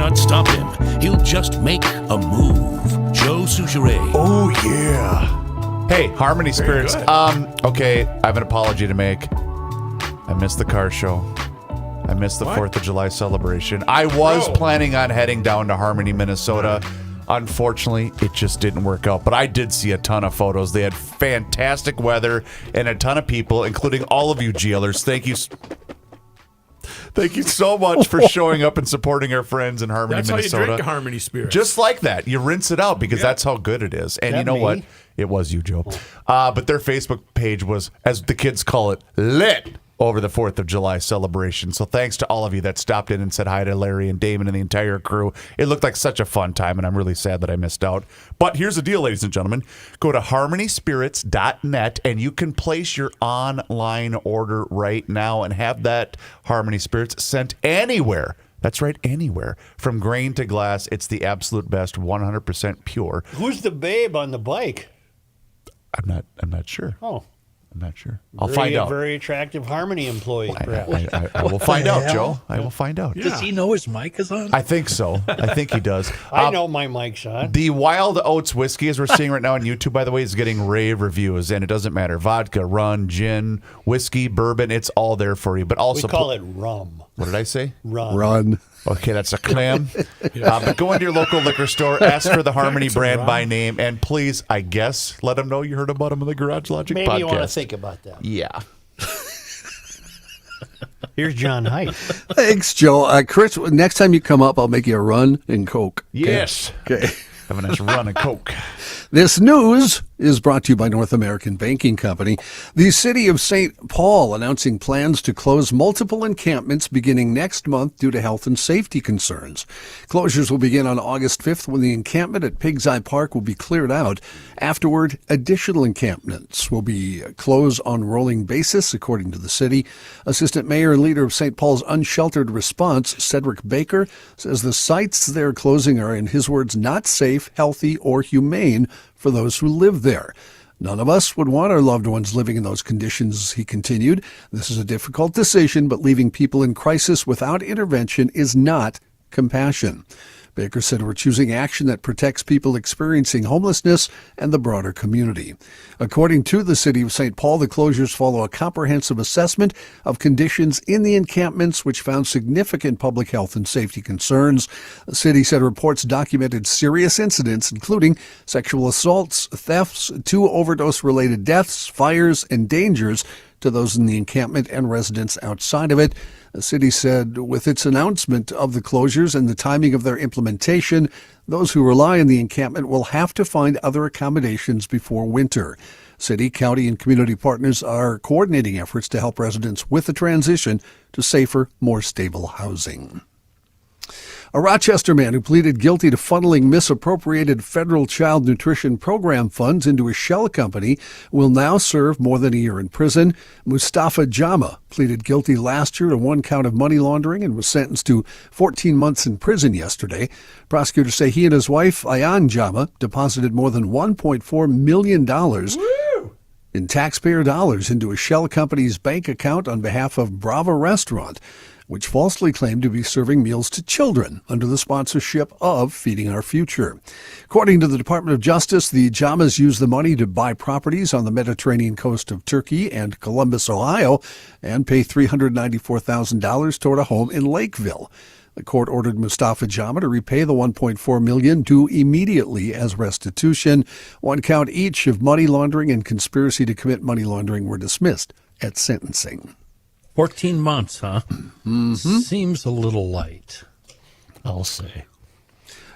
not stop him. He'll just make a move. Joe Souchere. Oh, yeah. Hey, Harmony Spirits. Okay, I have an apology to make. I missed the car show. I missed the 4th of July celebration. I was planning on heading down to Harmony, Minnesota. Unfortunately, it just didn't work out. But I did see a ton of photos. They had fantastic weather and a ton of people, including all of you GLers. Thank you. Thank you so much for showing up and supporting our friends in Harmony, That's Minnesota. how you drink Harmony Spirits. Just like that. You rinse it out because that's how good it is. And you know what? It was you, Joe. But their Facebook page was, as the kids call it, lit over the 4th of July celebration. So thanks to all of you that stopped in and said hi to Larry and Damon and the entire crew. It looked like such a fun time, and I'm really sad that I missed out. But here's the deal, ladies and gentlemen. Go to harmonyspirits.net, and you can place your online order right now and have that Harmony Spirits sent anywhere. That's right, anywhere. From grain to glass, it's the absolute best, 100% pure. Who's the babe on the bike? I'm not sure. Oh. I'm not sure. I'll find out. A very attractive Harmony employee, perhaps. I will find out, Joe. I will find out. Does he know his mic is on? I think so. I think he does. I know my mic's on. The Wild Oats whiskey, as we're seeing right now on YouTube, by the way, is getting rave reviews, and it doesn't matter. Vodka, rum, gin, whiskey, bourbon, it's all there for you. But also, we call it rum. What did I say? Run. Okay, that's a clam. But go into your local liquor store, ask for the Harmony brand by name, and please, I guess, let them know you heard about them on the Garage Logic podcast. Maybe you want to think about that. Yeah. Here's John Height. Thanks, Joe. Chris, next time you come up, I'll make you a run and Coke. Yes. Okay. Have a nice run of Coke. This news is brought to you by North American Banking Company. The city of St. Paul announcing plans to close multiple encampments beginning next month due to health and safety concerns. Closures will begin on August 5th when the encampment at Pig's Eye Park will be cleared out. Afterward, additional encampments will be closed on rolling basis, according to the city. Assistant Mayor and leader of St. Paul's Unsheltered Response, Cedric Baker, says the sites they're closing are, in his words, not safe, healthy, or humane for those who live there. None of us would want our loved ones living in those conditions, he continued. This is a difficult decision, but leaving people in crisis without intervention is not compassion. Baker said we're choosing action that protects people experiencing homelessness and the broader community. According to the city of St. Paul, the closures follow a comprehensive assessment of conditions in the encampments, which found significant public health and safety concerns. The city said reports documented serious incidents, including sexual assaults, thefts, 2 overdose-related deaths, fires, and dangers to those in the encampment and residents outside of it. The city said with its announcement of the closures and the timing of their implementation, those who rely on the encampment will have to find other accommodations before winter. City, county, and community partners are coordinating efforts to help residents with the transition to safer, more stable housing. A Rochester man who pleaded guilty to funneling misappropriated federal child nutrition program funds into a shell company will now serve more than a year in prison. Mustafa Jama pleaded guilty last year to 1 count of money laundering and was sentenced to 14 months in prison yesterday. Prosecutors say he and his wife, Ayan Jama, deposited more than $1.4 million in taxpayer dollars into a shell company's bank account on behalf of Brava Restaurant, which falsely claimed to be serving meals to children under the sponsorship of Feeding Our Future. According to the Department of Justice, the Jamas used the money to buy properties on the Mediterranean coast of Turkey and Columbus, Ohio, and pay $394,000 toward a home in Lakeville. The court ordered Mustafa Jama to repay the $1.4 million due immediately as restitution. 1 count each of money laundering and conspiracy to commit money laundering were dismissed at sentencing. 14 months, huh? Mm-hmm. Seems a little light, I'll say.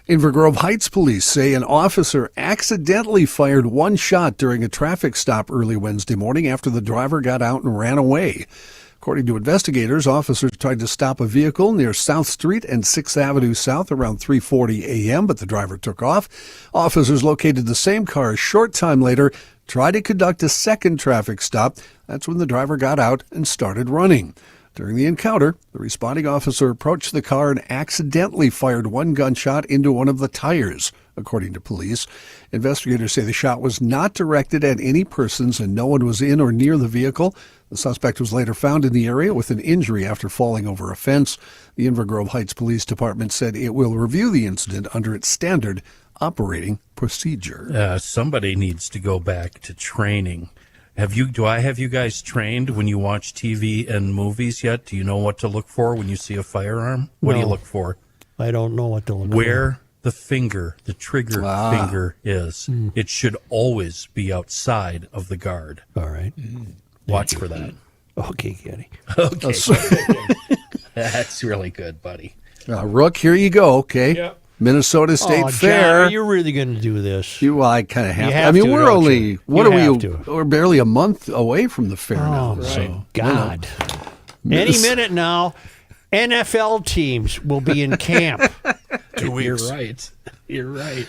Inver Grove Heights police say an officer accidentally fired 1 shot during a traffic stop early Wednesday morning after the driver got out and ran away. According to investigators, officers tried to stop a vehicle near South Street and 6th Avenue South around 3:40 a.m., but the driver took off. Officers located the same car a short time later, tried to conduct a second traffic stop. That's when the driver got out and started running. During the encounter, the responding officer approached the car and accidentally fired one gunshot into one of the tires, according to police. Investigators say the shot was not directed at any persons and no one was in or near the vehicle. The suspect was later found in the area with an injury after falling over a fence. The Inver Grove Heights Police Department said it will review the incident under its standard operating procedure. Somebody needs to go back to training. Do I have you guys trained when you watch TV and movies yet? Do you know what to look for when you see a firearm? What do you look for? I don't know what to look for. Where the trigger finger is. It should always be outside of the guard. All right. Watch for that. Okay, Kenny. Okay. That's really good, buddy. Rook, here you go, okay? Yep. Minnesota State Fair. John, are you really going to do this? I kind of have to. have I mean, to, we're don't only, you? what You are have we? to. We're barely a month away from the fair now. Oh, So, God. Any minute now, NFL teams will be in camp. 2 weeks. You're right.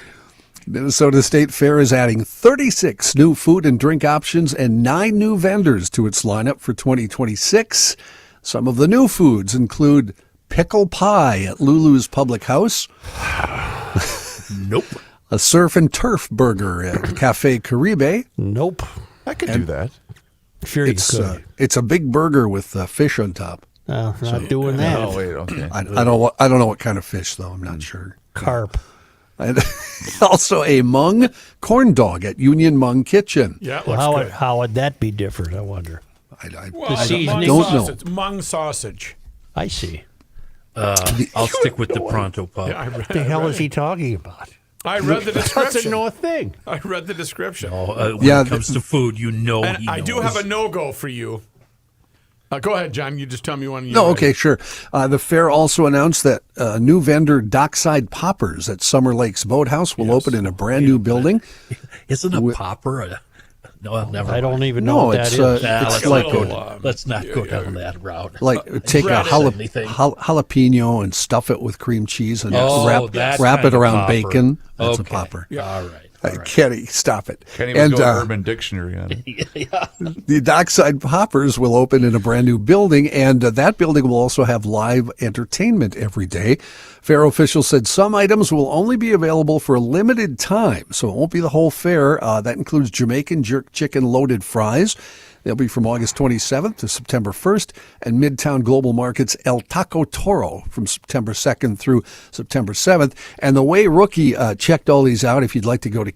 Minnesota State Fair is adding 36 new food and drink options and 9 new vendors to its lineup for 2026. Some of the new foods include pickle pie at Lulu's Public House. Nope. A surf and turf burger at Cafe Caribe. Nope. I could do that. Sure you could. It's a big burger with fish on top. Not doing that. Oh, wait, okay. I don't know what kind of fish though. I'm not sure. Carp. And also a mung corn dog at Union Mung Kitchen. Yeah, it Well, looks good. how would that be different, I wonder? Well, seasoning. mung Don't know. sausage. Mung sausage. I see. I'll stick with the Pronto Pup. Yeah, I read, What the hell is he talking about? I read the Doesn't description. know a thing. I read the description. When Yeah, it comes to food, you know And he I do knows. have a no-go for you. Go ahead, John. You just tell me when you. No, okay, sure. The fair also announced that new vendor Dockside Poppers at Summer Lakes Boathouse will open in a brand new building. Isn't a popper a... No, never I mind. don't even know No, what that it's is. it's like like a a, little, Let's not go down that route. like take a Bread is anything. jalapeno and stuff it with cream cheese and Oh, that wrap kind it of around popper. bacon. That's a Okay. popper. All right. Kenny, stop it. Can't even And go to Urban Dictionary on it. the Dockside Poppers will open in a brand new building, and that building will also have live entertainment every day. Fair officials said some items will only be available for a limited time, so it won't be the whole fair. That includes Jamaican jerk chicken loaded fries. They'll be from August 27th to September 1st, and Midtown Global Market's El Taco Toro from September 2nd through September 7th. And the way Rookie checked all these out, if you'd like to go to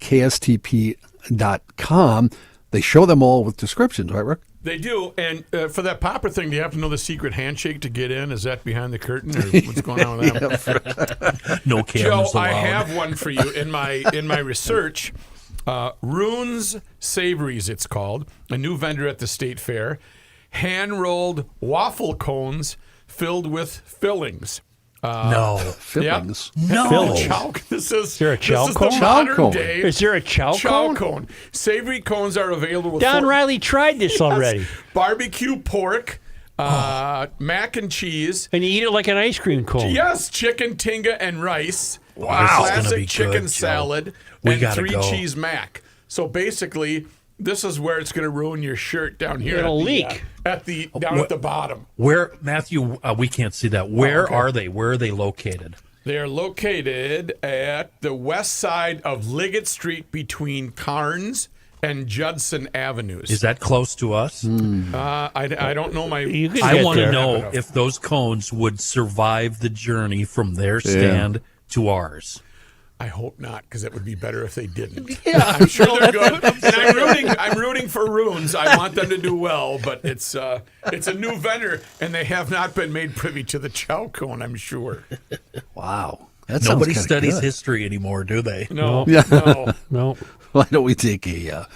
kstp.com, they show them all with descriptions, right, Rook? They do. And for that popper thing, do you have to know the secret handshake to get in? Is that behind the curtain, or what's going on with that? No cameras Joe, allowed. I have one for you in my research. Runes Savories, it's called, a new vendor at the State Fair. Hand-rolled waffle cones filled with fillings. No. Fillings. No. This is there a chow cone? Chow modern cone. day Is there a chow cone? Savory cones are available with Don Riley tried this already. barbecue pork, mac and cheese. And you eat it like an ice cream cone. Yes, chicken tinga and rice. Wow. This is gonna Classic be chicken good, Joe. salad We and gotta 3 go. cheese mac. So basically, this is where it's going to ruin your shirt down here. It'll at the, leak. at the bottom. Where, Matthew, we can't see that. Where okay. are they? Where are they located? They are located at the west side of Liggett Street between Carnes and Judson Avenues. Is that close to us? I don't know my. You can I get want to there. know if those cones would survive the journey from their stand to ours. I hope not, because it would be better if they didn't. Yeah, I'm sure they're good, and I'm rooting for Runes. I want them to do well, but it's a new vendor, and they have not been made privy to the chow cone, I'm sure. Wow. That sounds Nobody kinda studies good. history anymore, do they? No, Yeah. no. No. Why don't we take a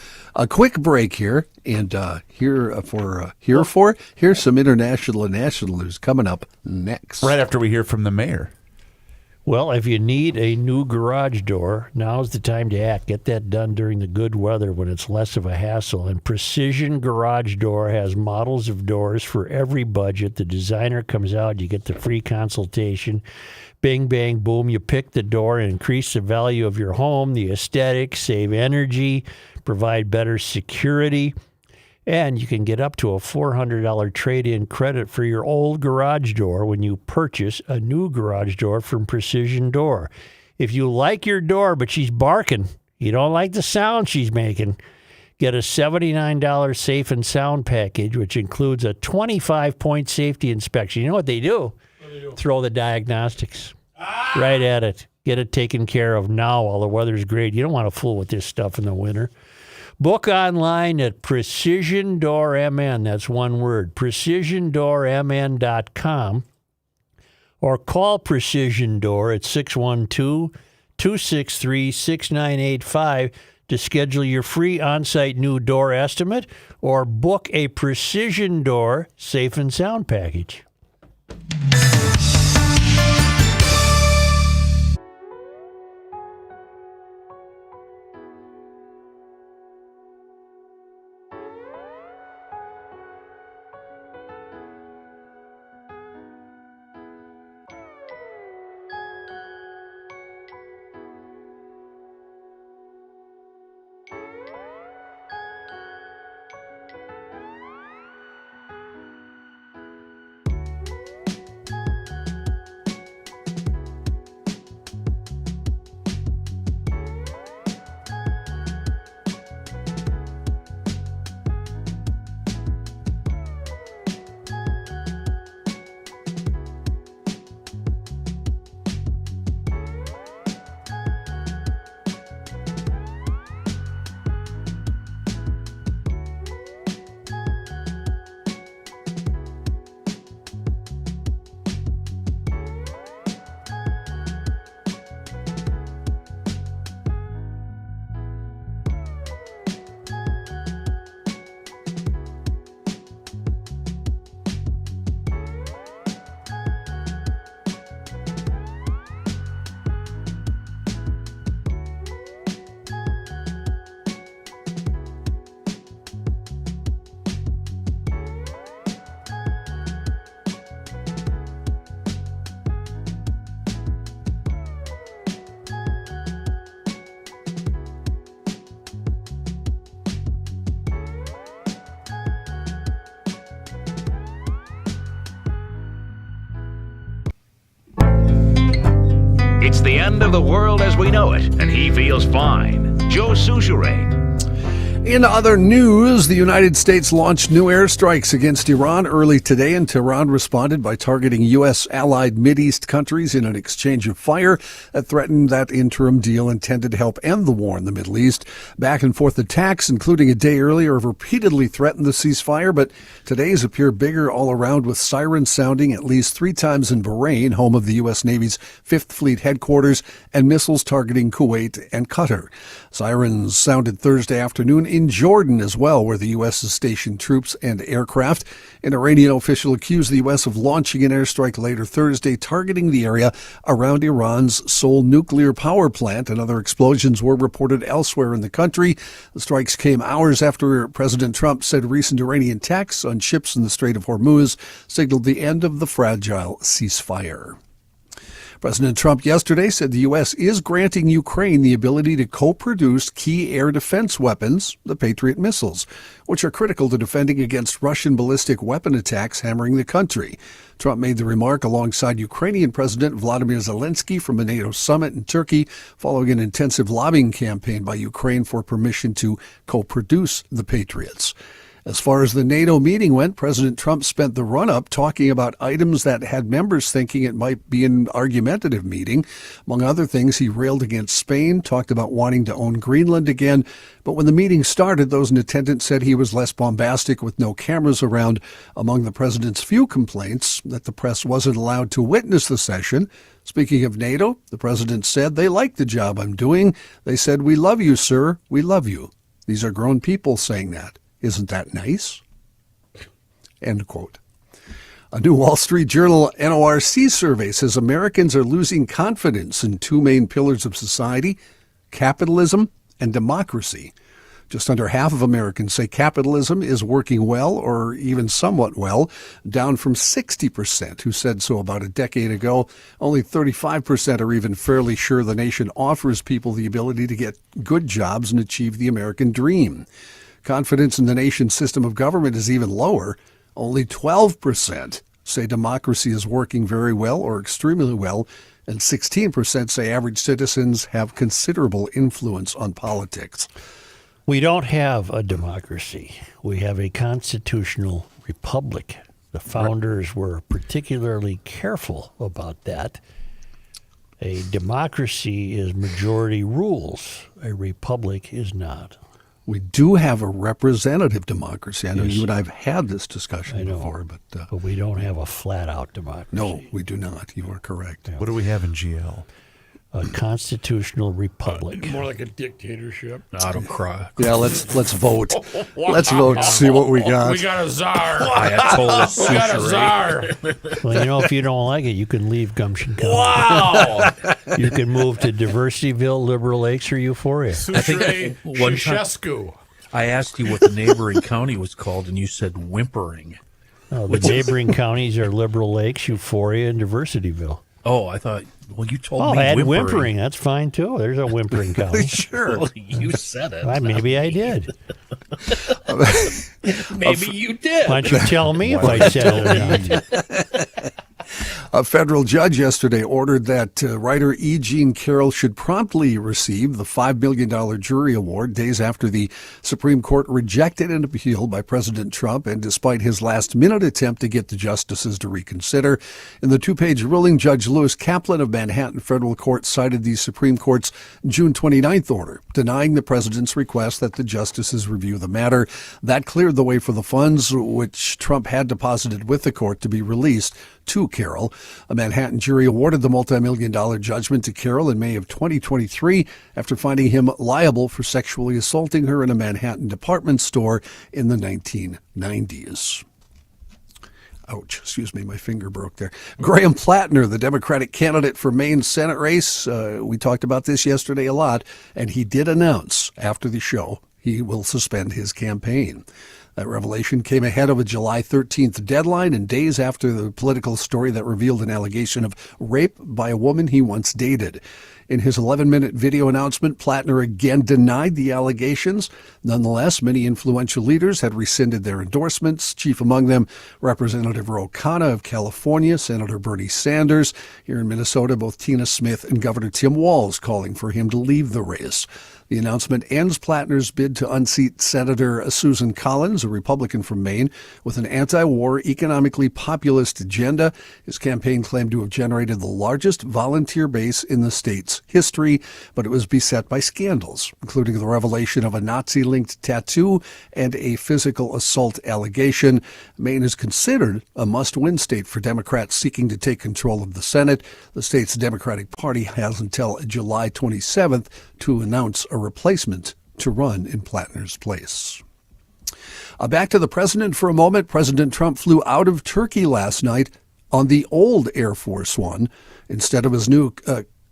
quick break here, and here's some international and national news coming up next. Right after we hear from the mayor. Well, if you need a new garage door, now's the time to act. Get that done during the good weather when it's less of a hassle. And Precision Garage Door has models of doors for every budget. The designer comes out, you get the free consultation. Bing, bang, boom, you pick the door and increase the value of your home, the aesthetics, save energy, provide better security. And you can get up to a $400 trade-in credit for your old garage door when you purchase a new garage door from Precision Door. If you like your door, but she's barking, you don't like the sound she's making, get a $79 safe and sound package, which includes a 25-point safety inspection. You know what they do? Throw the diagnostics right at it. Get it taken care of now while the weather's great. You don't want to fool with this stuff in the winter. Book online at Precision Door MN. That's one word, precisiondoormn.com. Or call Precision Door at 612-263-6985 to schedule your free on-site new door estimate or book a Precision Door safe and sound package. It's the end of the world as we know it, and he feels fine. Joe Souchere. In other news, the United States launched new airstrikes against Iran early today, and Tehran responded by targeting U.S. allied Mideast countries in an exchange of fire that threatened that interim deal intended to help end the war in the Middle East. Back and forth attacks, including a day earlier, have repeatedly threatened the ceasefire, but today's appear bigger all around, with sirens sounding at least 3 times in Bahrain, home of the U.S. Navy's 5th Fleet headquarters, and missiles targeting Kuwait and Qatar. Sirens sounded Thursday afternoon in Jordan as well, where the U.S. has stationed troops and aircraft. An Iranian official accused the U.S. of launching an airstrike later Thursday, targeting the area around Iran's sole nuclear power plant, and other explosions were reported elsewhere in the country. The strikes came hours after President Trump said recent Iranian attacks on ships in the Strait of Hormuz signaled the end of the fragile ceasefire. President Trump yesterday said the U.S. is granting Ukraine the ability to co-produce key air defense weapons, the Patriot missiles, which are critical to defending against Russian ballistic weapon attacks hammering the country. Trump made the remark alongside Ukrainian President Vladimir Zelensky from a NATO summit in Turkey, following an intensive lobbying campaign by Ukraine for permission to co-produce the Patriots. As far as the NATO meeting went, President Trump spent the run-up talking about items that had members thinking it might be an argumentative meeting. Among other things, he railed against Spain, talked about wanting to own Greenland again. But when the meeting started, those in attendance said he was less bombastic with no cameras around. Among the president's few complaints, that the press wasn't allowed to witness the session. Speaking of NATO, the president said, "They like the job I'm doing. They said, 'We love you, sir. We love you.'" These are grown people saying that. Isn't that nice? End quote. A new Wall Street Journal NORC survey says Americans are losing confidence in 2 main pillars of society, capitalism and democracy. Just under half of Americans say capitalism is working well or even somewhat well, down from 60% who said so about a decade ago. Only 35% are even fairly sure the nation offers people the ability to get good jobs and achieve the American dream. Confidence in the nation's system of government is even lower. Only 12% say democracy is working very well or extremely well, and 16% say average citizens have considerable influence on politics. We don't have a democracy. We have a constitutional republic. The founders were particularly careful about that. A democracy is majority rules. A republic is not. We do have a representative democracy. I know you and I have had this discussion before, but we don't have a flat-out democracy. No, we do not. You are correct. What do we have in GL? A constitutional republic. More like a dictatorship. Autocrat. Yeah, let's vote. Let's vote to see what we got. We got a czar. Ayatollah We got a Suchere. czar. Well, if you don't like it, you can leave Gumption County. Wow. You can move to Diversityville, Liberal Lakes, or Euphoria. Suchere one time- Ceausescu. I asked you what the neighboring county was called, and you said whimpering. The neighboring counties are Liberal Lakes, Euphoria, and Diversityville. Oh, I thought, well, you told Oh, me I had whimpering. whimpering. That's fine, too. There's a whimpering county. Sure. Well, you said it. Maybe I did. Maybe you did. Why don't you tell me if I said it or not? A federal judge yesterday ordered that writer E. Jean Carroll should promptly receive the $5 million jury award days after the Supreme Court rejected an appeal by President Trump and despite his last-minute attempt to get the justices to reconsider. In the two-page ruling, Judge Lewis Kaplan of Manhattan Federal Court cited the Supreme Court's June 29th order, denying the president's request that the justices review the matter. That cleared the way for the funds, which Trump had deposited with the court, to be released to Carroll. A Manhattan jury awarded the multi-million-dollar judgment to Carroll in May of 2023 after finding him liable for sexually assaulting her in a Manhattan department store in the 1990s. Ouch, excuse me, my finger broke there. Graham Plattner, the Democratic candidate for Maine's Senate race, we talked about this yesterday a lot, and he did announce after the show he will suspend his campaign. That revelation came ahead of a July 13th deadline and days after the political story that revealed an allegation of rape by a woman he once dated. In his 11-minute video announcement, Plattner again denied the allegations. Nonetheless, many influential leaders had rescinded their endorsements, chief among them Representative Ro Khanna of California, Senator Bernie Sanders. Here in Minnesota, both Tina Smith and Governor Tim Walz calling for him to leave the race. The announcement ends Plattner's bid to unseat Senator Susan Collins, a Republican from Maine, with an anti-war, economically populist agenda. His campaign claimed to have generated the largest volunteer base in the state's history, but it was beset by scandals, including the revelation of a Nazi-linked tattoo and a physical assault allegation. Maine is considered a must-win state for Democrats seeking to take control of the Senate. The state's Democratic Party has until July 27th to announce a replacement to run in Plattner's place. Back to the president for a moment. President Trump flew out of Turkey last night on the old Air Force One instead of his new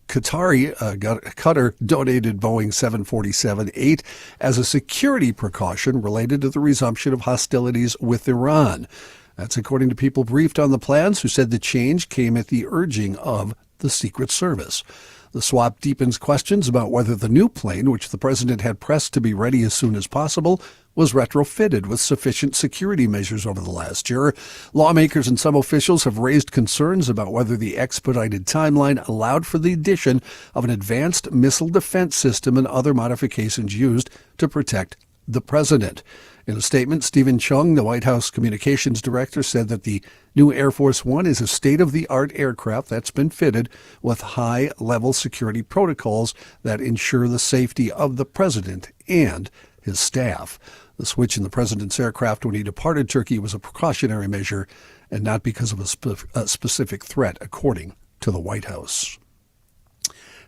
Qatar donated Boeing 747-8 as a security precaution related to the resumption of hostilities with Iran. That's according to people briefed on the plans, who said the change came at the urging of the Secret Service. The swap deepens questions about whether the new plane, which the president had pressed to be ready as soon as possible, was retrofitted with sufficient security measures over the last year. Lawmakers and some officials have raised concerns about whether the expedited timeline allowed for the addition of an advanced missile defense system and other modifications used to protect the president. In a statement, Stephen Chung, the White House communications director, said that the new Air Force One is a state-of-the-art aircraft that's been fitted with high-level security protocols that ensure the safety of the president and his staff. The switch in the president's aircraft when he departed Turkey was a precautionary measure and not because of a specific threat, according to the White House.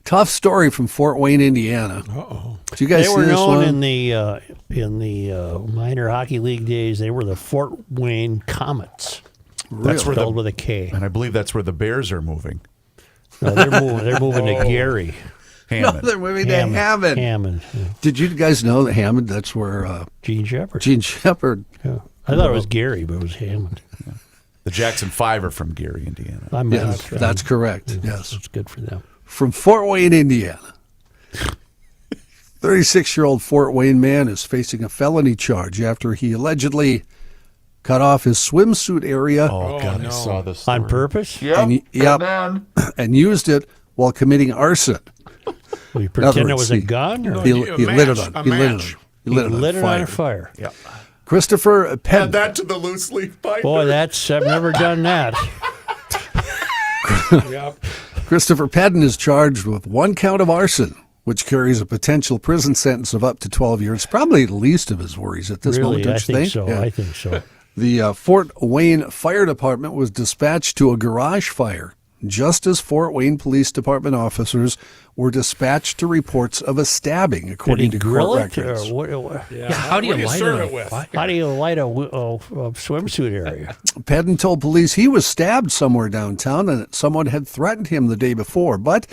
Tough story from Fort Wayne, Indiana. Uh-oh. Did you guys They see were this known one? in the minor hockey league days. They were the Fort Wayne Comets. That's where spelled with a K. And I believe that's where the Bears are moving. No, they're moving to Gary. Hammond. No, they're moving to Hammond. Hammond. Yeah. Did you guys know that Hammond, that's where Gene Shepard. Gene Shepard. Yeah. I thought it was Gary, but it was Hammond. The Jackson Five are from Gary, Indiana. Yes, that's correct. Yes. It's good for them. From Fort Wayne, Indiana. 36-year-old Fort Wayne man is facing a felony charge after he allegedly cut off his swimsuit area Oh, God, I saw this On story. purpose? and used it while committing arson. We In other pretend it words, was a gun? Or He A lit it match, on. a He lit it match. on. He lit it lit it on fire. fire. Christopher Add Pedden. that to the loose leaf binder. Boy, I've never done that. Yep. Christopher Pedden is charged with one count of arson, which carries a potential prison sentence of up to 12 years. Probably the least of his worries at this Really, moment, don't I you think think? so. Yeah. I think so. The Fort Wayne Fire Department was dispatched to a garage fire just as Fort Wayne Police Department officers were dispatched to reports of a stabbing, according Did he to grill court it? Or records. Yeah, how do you light serve it it on with? fire? How do you light a swimsuit area? Pedden told police he was stabbed somewhere downtown and that someone had threatened him the day before. But,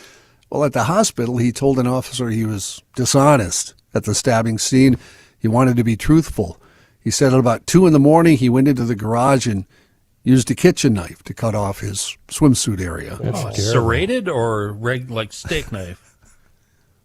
well, at the hospital, he told an officer he was dishonest at the stabbing scene. He wanted to be truthful. He said at about 2 a.m, he went into the garage and used a kitchen knife to cut off his swimsuit area. That's terrible. Serrated or like steak knife?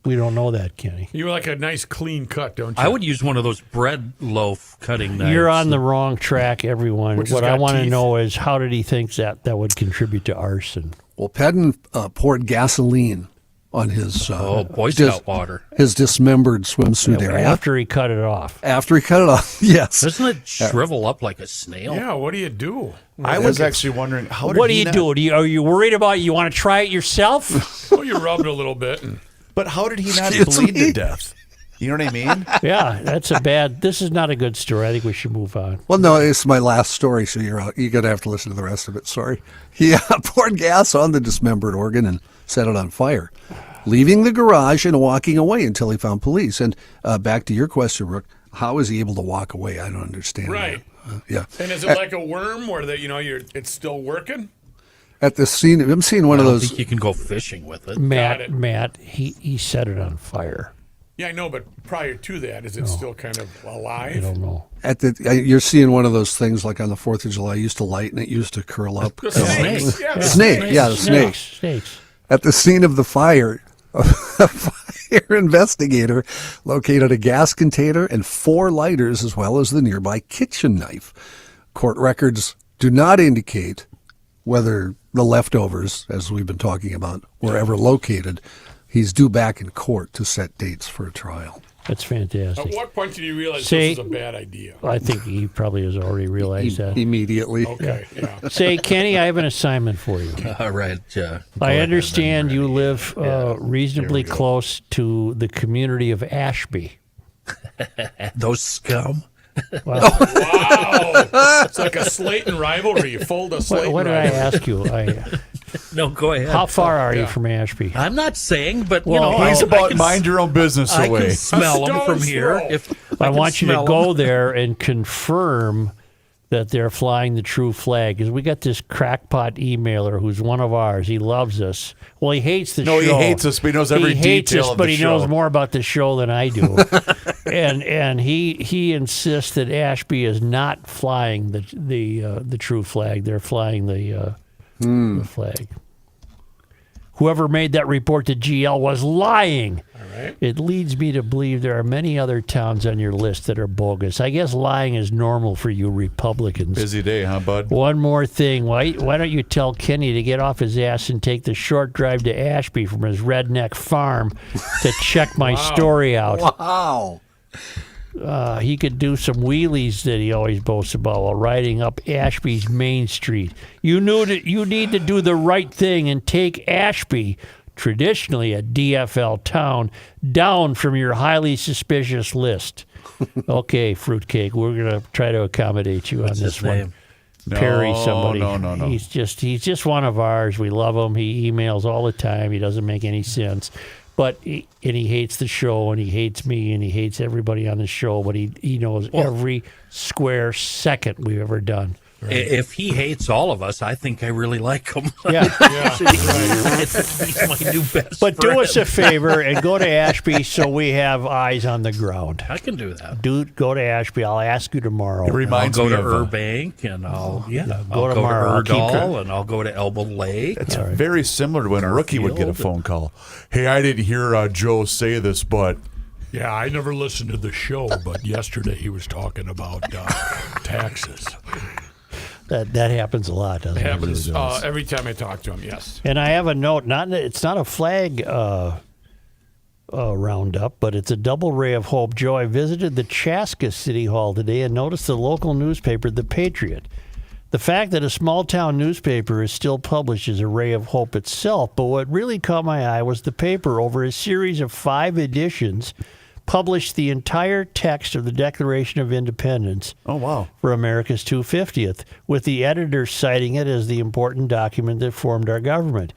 We don't know that, Kenny. You like a nice clean cut, don't you? I would use one of those bread loaf cutting knives. You're on the wrong track, everyone. Which has What I got want to teeth. know is how did he think that would contribute to arson? Well, Pedden poured gasoline on his Boy Scout water. his dismembered swimsuit area After he cut it off. after he cut it off. Yes. Doesn't it shrivel up like a snail? Yeah, what do you do? I was actually wondering, how did What do he you not- do? Are you worried about you want to try it yourself? Oh, you rub it a little bit. And But how did he not Excuse bleed me? to death? You know what I mean? Yeah, this is not a good story. I think we should move on. Well, no, it's my last story, so you're going to have to listen to the rest of it. Sorry. He poured gas on the dismembered organ and set it on fire, leaving the garage and walking away until he found police. And back to your question, Brooke, how is he able to walk away? I don't understand. Right. Yeah. And is it like a worm where that it's still working? At the scene, I'm seeing one I of don't those. think you can go fishing with it. it. Matt, he set it on fire. Yeah, I know, but prior to that, is it still kind of alive? I don't know. You're seeing one of those things like on the 4th of July, used to light and it used to curl up. The snakes. Yeah, the Snake, yeah, the snake. Snakes. At the scene of the fire, a fire investigator located a gas container and 4 lighters as well as the nearby kitchen knife. Court records do not indicate whether the leftovers, as we've been talking about, were ever located. He's due back in court to set dates for a trial. That's fantastic. At what point did you realize See- this was a bad idea? I think he probably has already realized that. Immediately. Okay, yeah. Say, Kenny, I have an assignment for you. All right. I understand you live reasonably close to the community of Ashby. Those scum. Wow. It's like a Slayton rivalry. You fold a Slayton What did I rivalry. ask you? No, go ahead. How far are you from Ashby? I'm not saying, but Well, you know, He's I about can, mind your own business I away. can smell them from stone's here. throw. If I can want you to smell go 'em. there and confirm that they're flying the true flag. Because we got this crackpot emailer who's one of ours. He loves us. Well, he hates the No, show. he hates us, but he knows every He hates detail us, of but the he show. knows more about the show than I do. and he insists that Ashby is not flying the true flag. They're flying the flag. Whoever made that report to GL was lying. All right. It leads me to believe there are many other towns on your list that are bogus. I guess lying is normal for you Republicans. Busy day, huh, bud? One more thing. Why don't you tell Kenny to get off his ass and take the short drive to Ashby from his redneck farm to check my story out? Wow. He could do some wheelies that he always boasts about while riding up Ashby's Main Street. You need to do the right thing and take Ashby, traditionally a DFL town, down from your highly suspicious list. Okay, fruitcake, we're going to try to accommodate you on this one. name? Perry somebody. No. He's just one of ours. We love him. He emails all the time. He doesn't make any sense. But he hates the show, and he hates me, and he hates everybody on the show. But he knows every square second we've ever done. If he hates all of us, I think I really like him. Yeah. He's my new best But friend. do us a favor and go to Ashby so we have eyes on the ground. I can do that. Go to Ashby. I'll ask you tomorrow. It I'll reminds go me to of Burbank, and I'll go tomorrow. I'll keep Erdal, and I'll go to Elbow Lake. It's very similar to when a rookie would get a phone call. Hey, I didn't hear Joe say this, but Yeah, I never listened to the show, but yesterday he was talking about taxes. That happens a lot, doesn't It it? happens every time I talk to him, yes. And I have a note. It's not a flag roundup, but it's a double ray of hope. Joe, I visited the Chaska City Hall today and noticed the local newspaper, The Patriot. The fact that a small-town newspaper is still published is a ray of hope itself, but what really caught my eye was the paper, over a series of 5 editions, published the entire text of the Declaration of Independence for America's 250th, with the editor citing it as the important document that formed our government.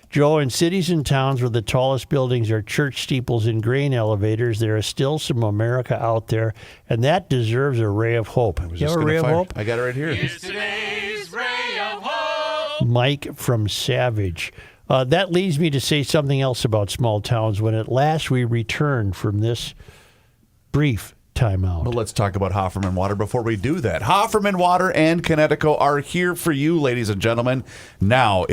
Joe, in cities and towns where the tallest buildings are church steeples and grain elevators, there is still some America out there, and that deserves a ray of hope. You have a ray of hope? I got it right here. Here's today's ray of hope. Mike from Savage. That leads me to say something else about small towns when at last we return from this brief timeout. But let's talk about Hofferman Water before we do that. Hofferman Water and Connecticut are here for you, ladies and gentlemen. Now,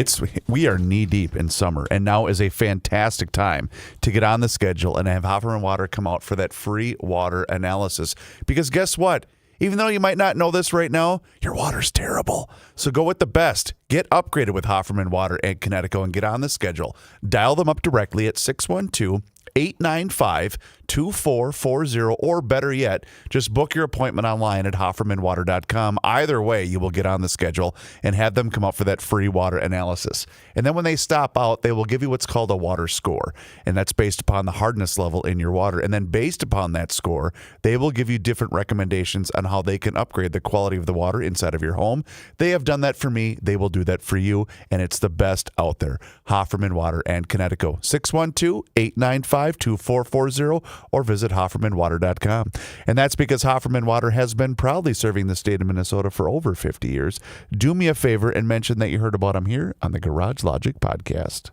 we are knee-deep in summer, and now is a fantastic time to get on the schedule and have Hofferman Water come out for that free water analysis. Because guess what? Even though you might not know this right now, your water's terrible. So go with the best. Get upgraded with Hofferman Water and Connecticut and get on the schedule. Dial them up directly at 612-895-2440, or better yet, just book your appointment online at hoffermanwater.com. Either way, you will get on the schedule and have them come up for that free water analysis. And then when they stop out, they will give you what's called a water score, and that's based upon the hardness level in your water. And then based upon that score, they will give you different recommendations on how they can upgrade the quality of the water inside of your home. They have done that for me. They will do that for you, and it's the best out there. Hofferman Water and Connecticut, 612-895-2440, or visit hoffermanwater.com. And that's because Hofferman Water has been proudly serving the state of Minnesota for over 50 years. Do me a favor and mention that you heard about them here on the Garage Logic podcast.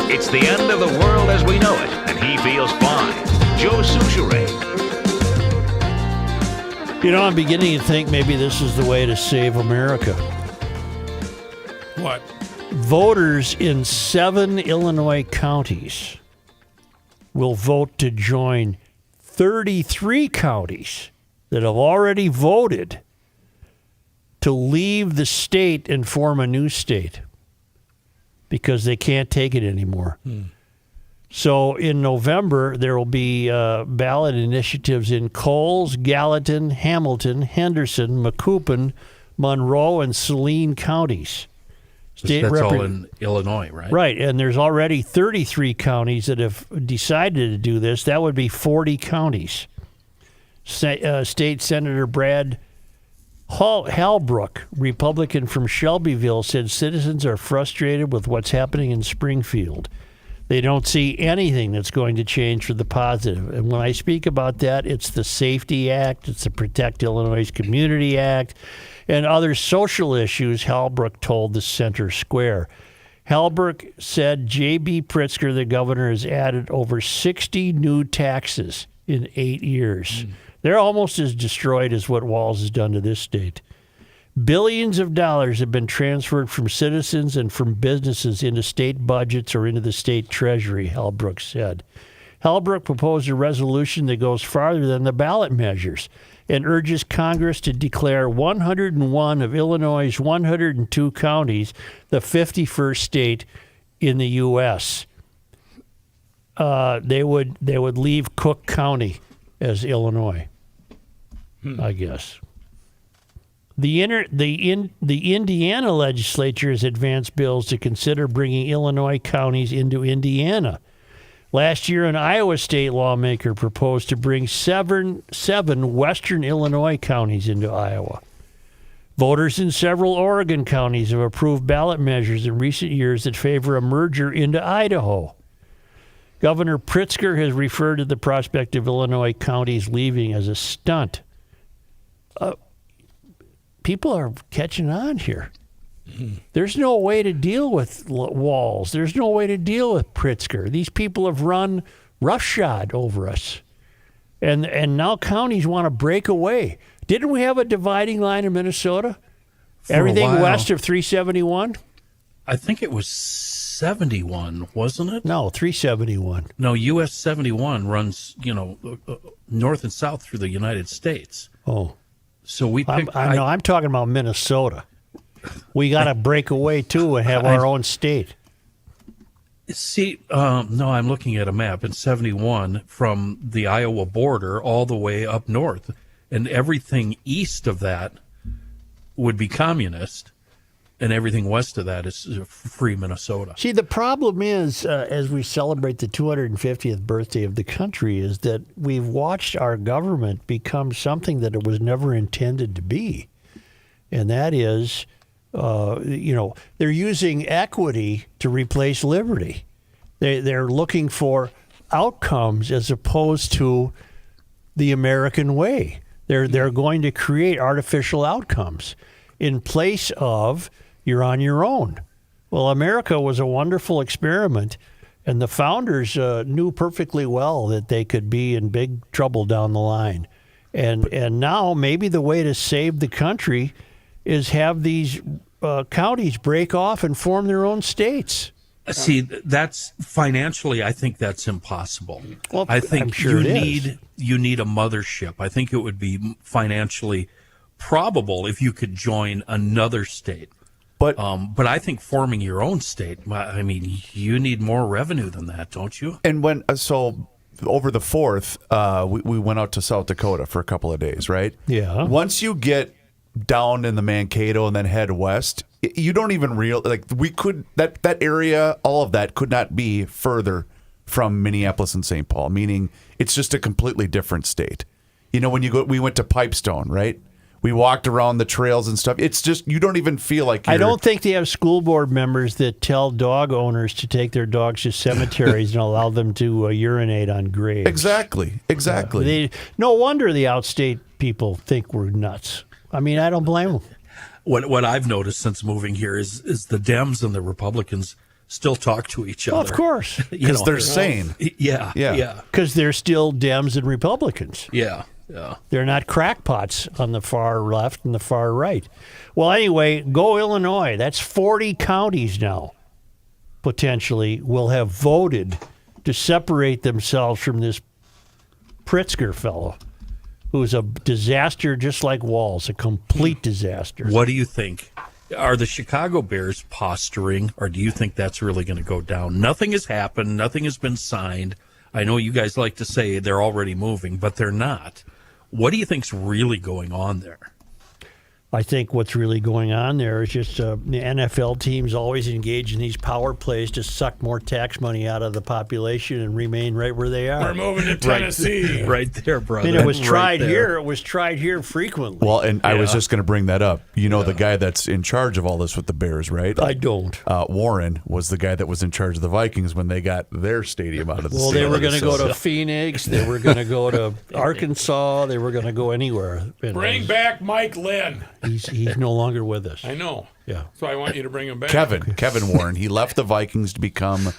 It's the end of the world as we know it, and he feels fine. Joe Souchere. You know, I'm beginning to think maybe this is the way to save America. What? Voters in 7 Illinois counties will vote to join 33 counties that have already voted to leave the state and form a new state because they can't take it anymore. So in November, there will be ballot initiatives in Coles, Gallatin, Hamilton, Henderson, Macoupin, Monroe, and Saline counties. That's all in Illinois, right? Right, and there's already 33 counties that have decided to do this. That would be 40 counties. State Senator Brad Halbrook, Republican from Shelbyville, said citizens are frustrated with what's happening in Springfield. They don't see anything that's going to change for the positive. And when I speak about that, it's the Safety Act, it's the Protect Illinois Community Act, and other social issues, Halbrook told the Center Square. Halbrook said J.B. Pritzker, the governor, has added over 60 new taxes in 8 years. They're almost as destroyed as what Walz has done to this state. Billions of dollars have been transferred from citizens and from businesses into state budgets or into the state treasury, Halbrook said. Halbrook proposed a resolution that goes farther than the ballot measures and urges Congress to declare 101 of Illinois' 102 counties the 51st state in the U.S. They would leave Cook County as Illinois, I guess. The Indiana legislature has advanced bills to consider bringing Illinois counties into Indiana. Last year, an Iowa state lawmaker proposed to bring seven western Illinois counties into Iowa. Voters in several Oregon counties have approved ballot measures in recent years that favor a merger into Idaho. Governor Pritzker has referred to the prospect of Illinois counties leaving as a stunt. People are catching on here. There's no way to deal with Walz. There's no way to deal with Pritzker. These people have run roughshod over us. And now counties want to break away. Didn't we have a dividing line in Minnesota? Everything west of 371? I think it was 71, wasn't it? No, 371. No, US 71 runs, north and south through the United States. Oh. So we picked... I'm talking about Minnesota. We got to break away, too, and have our own state. See, no, I'm looking at a map in 71 from the Iowa border all the way up north. And everything east of that would be communist, and everything west of that is free Minnesota. See, the problem is, as we celebrate the 250th birthday of the country, is that we've watched our government become something that it was never intended to be. And that is, they're using equity to replace liberty. They're looking for outcomes as opposed to the American way. They're going to create artificial outcomes in place of you're on your own. Well, America was a wonderful experiment, and the founders knew perfectly well that they could be in big trouble down the line. And now maybe the way to save the country is have these counties break off and form their own states. See, that's financially, I think that's impossible. Well, I think I'm sure you need a mothership. I think it would be financially probable if you could join another state. But I think forming your own state, I mean, you need more revenue than that, don't you? And when over the 4th, we went out to South Dakota for a couple of days, right? Yeah. Once you get down in the Mankato and then head west, you don't even that area, all of that could not be further from Minneapolis and St. Paul, meaning it's just a completely different state. We went to Pipestone, right? We walked around the trails and stuff. It's just, you don't even feel like I don't think they have school board members that tell dog owners to take their dogs to cemeteries and allow them to urinate on graves. Exactly. No wonder the outstate people think we're nuts. I mean, I don't blame them. What I've noticed since moving here is the Dems and the Republicans still talk to each other. Well, of course. Because they're sane. Yeah. Because they're still Dems and Republicans. Yeah. They're not crackpots on the far left and the far right. Well, anyway, go Illinois. That's 40 counties now, potentially, will have voted to separate themselves from this Pritzker fellow, who's a disaster just like Walz, a complete disaster. What do you think? Are the Chicago Bears posturing, or do you think that's really going to go down? Nothing has happened. Nothing has been signed. I know you guys like to say they're already moving, but they're not. What do you think's really going on there? I think what's really going on there is just the NFL teams always engage in these power plays to suck more tax money out of the population and remain right where they are. We're moving to Tennessee. Right there, brother. And it was tried here. It was tried here frequently. Well, and I was just going to bring that up. The guy that's in charge of all this with the Bears, right? I don't. Warren was the guy that was in charge of the Vikings when they got their stadium out of the state. They were going to go to Phoenix. They were going to go to Arkansas. They were going to go anywhere. Bring back Mike Lynn. He's no longer with us. I know. Yeah. So I want you to bring him back. Kevin Warren. He left the Vikings to become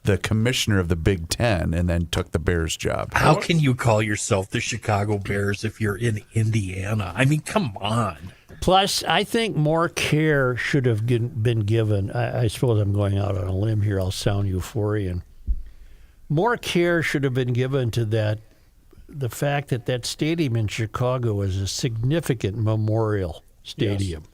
the commissioner of the Big Ten and then took the Bears job. How can you call yourself the Chicago Bears if you're in Indiana? I mean, come on. Plus, I think more care should have been given. I suppose I'm going out on a limb here. I'll sound euphorian. More care should have been given to the fact that stadium in Chicago is a significant memorial stadium. Yes.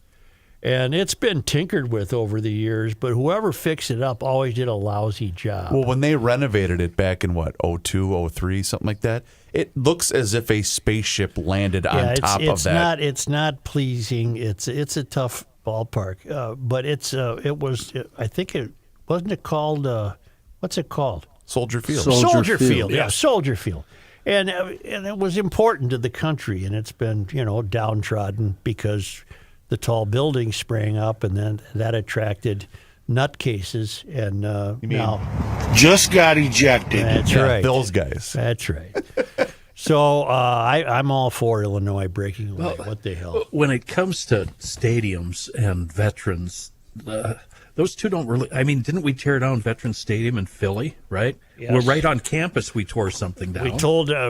And it's been tinkered with over the years, but whoever fixed it up always did a lousy job. Well, when they renovated it back in, 02, 03, something like that, it looks as if a spaceship landed on top of that. It's not pleasing. It's a tough ballpark, but I think it wasn't called, what's it called? Soldier Field. Soldier Field, yeah, Soldier Field. And it was important to the country, and it's been, downtrodden because the tall buildings sprang up, and then that attracted nutcases, and now just got ejected. That's right. Those guys. That's right. So I'm all for Illinois breaking away. What the hell? When it comes to stadiums and veterans, those two don't really. I mean, didn't we tear down Veterans Stadium in Philly? Right. Yes. We're right on campus. We tore something down. We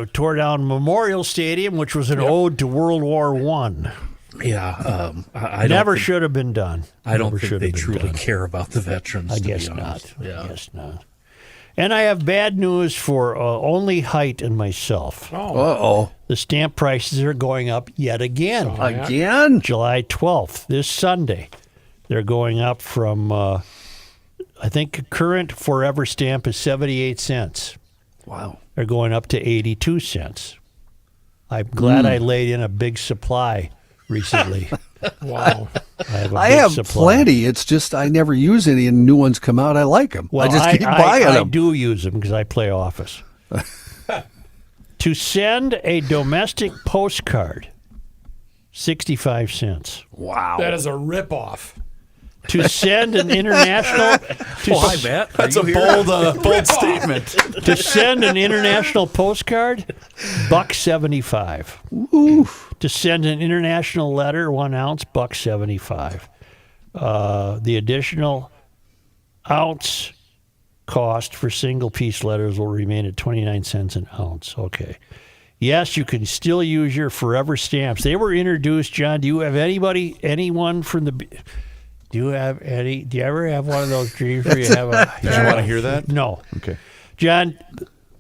tore down Memorial Stadium, which was an ode to World War I. Yeah, I never should have been done. I don't think they truly care about the veterans. I guess not. Yeah. I guess not. And I have bad news for only Height and myself. Uh-oh. The stamp prices are going up yet again. Again? July 12th, this Sunday. They're going up from, I think, current forever stamp is 78 cents. Wow. They're going up to 82 cents. I'm glad I laid in a big supply recently. Wow. I have plenty. It's just I never use any, and new ones come out. I like them. Well, I just keep buying them. I do use them because I play Office. To send a domestic postcard, 65 cents. Wow. That is a ripoff. To send an international... Hi, Matt. That's a bold statement. To send an international postcard, $1.75. Oof. To send an international letter, 1 ounce, $1.75. The additional ounce cost for single-piece letters will remain at 29 cents an ounce. Okay. Yes, you can still use your forever stamps. They were introduced, John. Do you have anyone from the... Do you ever have one of those dreams where you have a... Did you want to hear that? No. Okay. John,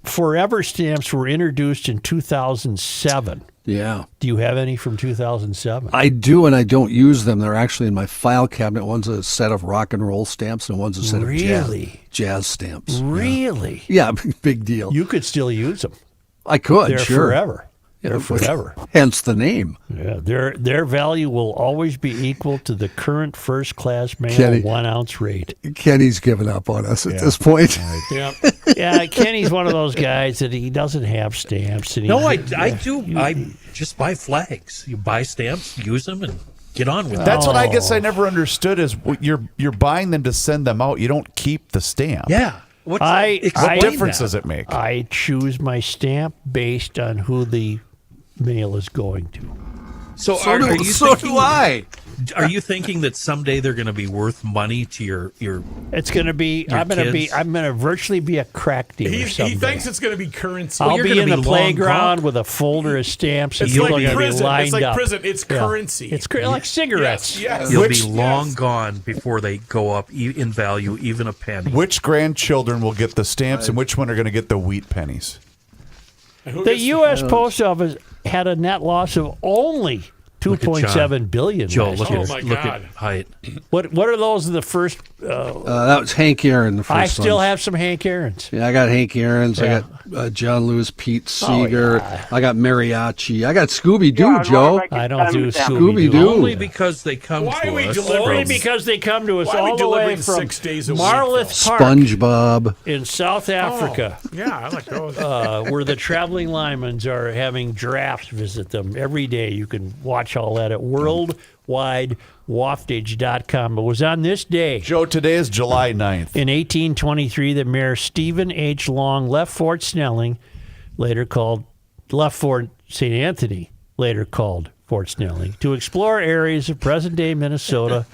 forever stamps were introduced in 2007. Yeah. Do you have any from 2007? I do, and I don't use them. They're actually in my file cabinet. One's a set of rock and roll stamps, and one's a set of jazz stamps. Really? Yeah, big deal. You could still use them. I could, They're sure. forever. They're forever. Hence the name. Yeah, their value will always be equal to the current first-class mail 1 ounce rate. Kenny's given up on us at this point. Yeah. Yeah, Kenny's one of those guys that he doesn't have stamps. And I do. I just buy flags. You buy stamps, use them, and get on with it. That's what I guess I never understood is you're buying them to send them out. You don't keep the stamp. Yeah. What difference does it make? I choose my stamp based on who the mail is going to. So do I. Are you thinking that someday they're going to be worth money to your? It's going to be. I'm going to virtually be a crack dealer. He thinks it's going to be currency. I'll be in the playground with a folder of stamps. It's like prison. It's like prison. It's currency. It's like cigarettes. Yes. You'll be long gone before they go up in value, even a penny. Which grandchildren will get the stamps, and which one are going to get the wheat pennies? The U.S. Post Office had a net loss of only $2.7 billion. Joe, look God. at Height. What are those in the first? That was Hank Aaron, the first I still one. have some Hank Aarons. Yeah, I got Hank Aaron's. Yeah. I got John Lewis, Pete Seeger. I got Mariachi. I got Scooby-Doo, Joe. I don't do Scooby-Doo. Only because they come to us. Only because they come to us all the way from 6 days a week, Marloth Park SpongeBob. in South Africa. Yeah, I like those. Where the traveling Lymans are having giraffes visit them every day. You can watch all that at worldwidewaftage.com. It was on this day, Joe, today is July 9th. in 1823, that Mayor Stephen H. Long left Fort Snelling, left Fort St. Anthony, later called Fort Snelling, to explore areas of present-day Minnesota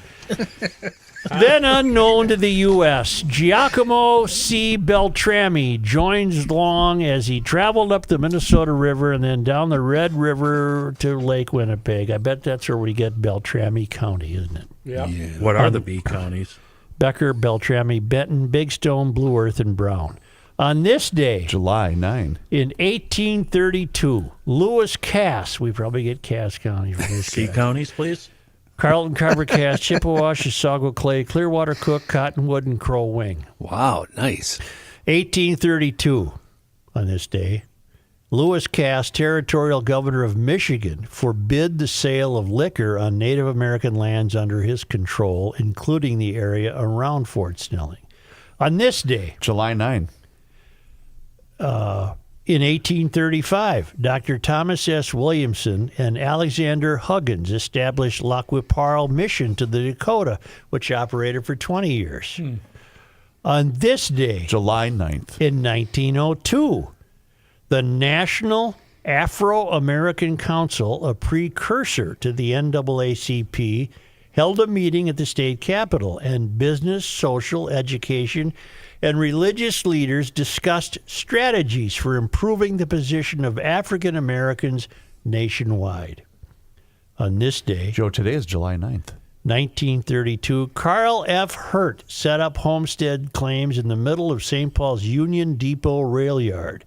then unknown to the U.S. Giacomo C. Beltrami joins along as he traveled up the Minnesota River and then down the Red River to Lake Winnipeg. I bet that's where we get Beltrami County, isn't it? Yeah. What are the B counties? Becker, Beltrami, Benton, Big Stone, Blue Earth, and Brown. On this day, July 9. in 1832, Lewis Cass, we probably get Cass County from this C guy. counties, please. Carlton, Carver, Cass, Chippewa, Chisago, Clay, Clearwater, Cook, Cottonwood, and Crow Wing. Wow, nice. 1832, on this day, Lewis Cass, territorial governor of Michigan, forbid the sale of liquor on Native American lands under his control, including the area around Fort Snelling. On this day, July 9. in 1835, Dr. Thomas S. Williamson and Alexander Huggins established Laquiparle Mission to the Dakota, which operated for 20 years. On this day, July 9th. in 1902, the National Afro-American Council, a precursor to the NAACP, held a meeting at the state capitol, and business, social, education, and religious leaders discussed strategies for improving the position of African Americans nationwide. On this day, Joe, today is July 9th. 1932, Carl F. Hurt set up homestead claims in the middle of St. Paul's Union Depot rail yard.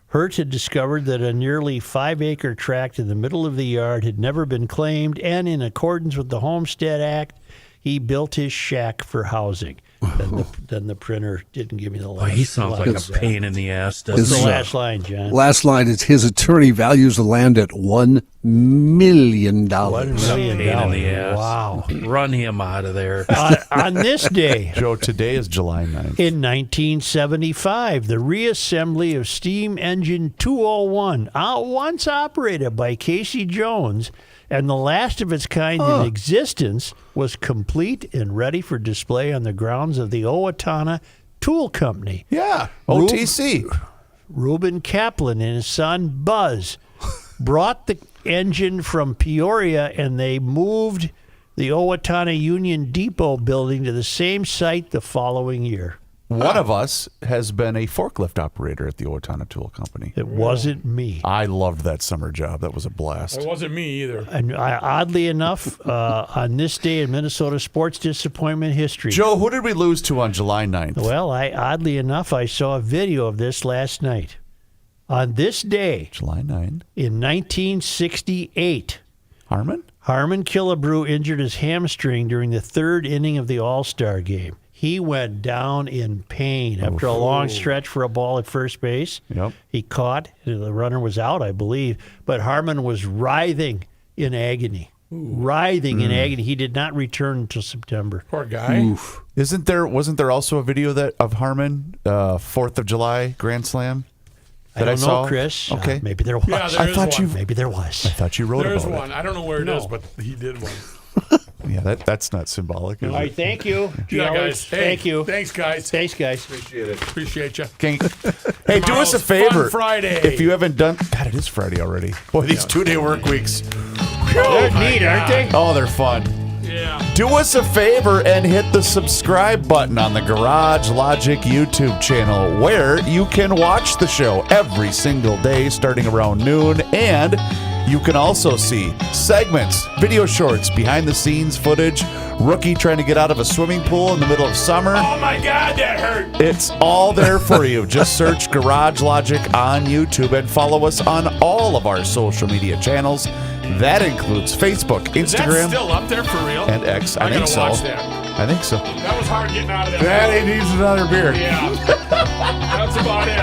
Hurt had discovered that a nearly 5-acre tract in the middle of the yard had never been claimed, and in accordance with the Homestead Act, he built his shack for housing. Then the printer didn't give me the last He sounds like line. a pain in the ass, What's doesn't the he? last line, John? Last line is his attorney values the land at $1 million. $1 million. Pain in the ass. Wow. Run him out of there. On this day, Joe, today is July 9th. in 1975, the reassembly of steam engine 201, once operated by Casey Jones, and the last of its kind in existence, was complete and ready for display on the grounds of the Owatonna Tool Company. Yeah, OTC. Reuben Kaplan and his son Buzz brought the engine from Peoria, and they moved the Owatonna Union Depot building to the same site the following year. One of us has been a forklift operator at the Owatonna Tool Company. It wasn't me. I loved that summer job. That was a blast. It wasn't me either. And oddly enough, on this day in Minnesota sports disappointment history. Joe, who did we lose to on July 9th? Well, oddly enough, I saw a video of this last night. On this day, July 9. in 1968, Harmon? Harmon Killebrew injured his hamstring during the third inning of the All-Star game. He went down in pain after a long stretch for a ball at first base. Yep. He caught, the runner was out, I believe, but Harmon was writhing in agony. Writhing in agony. He did not return until September. Poor guy. Wasn't there also a video of Harmon, 4th of July Grand Slam? I don't know, saw? Chris. Okay. Maybe there was. Yeah, there is one. Maybe there was. I thought you wrote There's about one. I don't know where it is, but he did one. it. Yeah, that's not symbolic, is All right, it? thank you. Yeah, guys. Hey, Thank you. Thanks, guys. Thanks, guys. Appreciate you. Hey, do us a Tomorrow's favor. Fun Friday. If you haven't done... God, it is Friday already. Boy, these 2-day work weeks. They're neat, aren't they? Oh, they're fun. Yeah. Do us a favor and hit the subscribe button on the Garage Logic YouTube channel, where you can watch the show every single day starting around noon, and you can also see segments, video shorts, behind the scenes footage, Rookie trying to get out of a swimming pool in the middle of summer. Oh my God, that hurt. It's all there for you. Just search Garage Logic on YouTube and follow us on all of our social media channels. That includes Facebook, Is that Instagram, still up there for real? and X. I I think gotta so. watch that. I think so. That was hard getting out of that. Daddy needs another beer. Yeah. That's about it.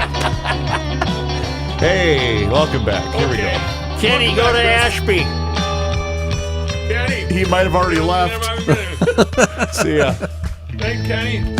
Hey, welcome back. Here we Okay. go. Kenny, go to Ashby. Kenny. He might have already left. See ya. Thanks, Kenny.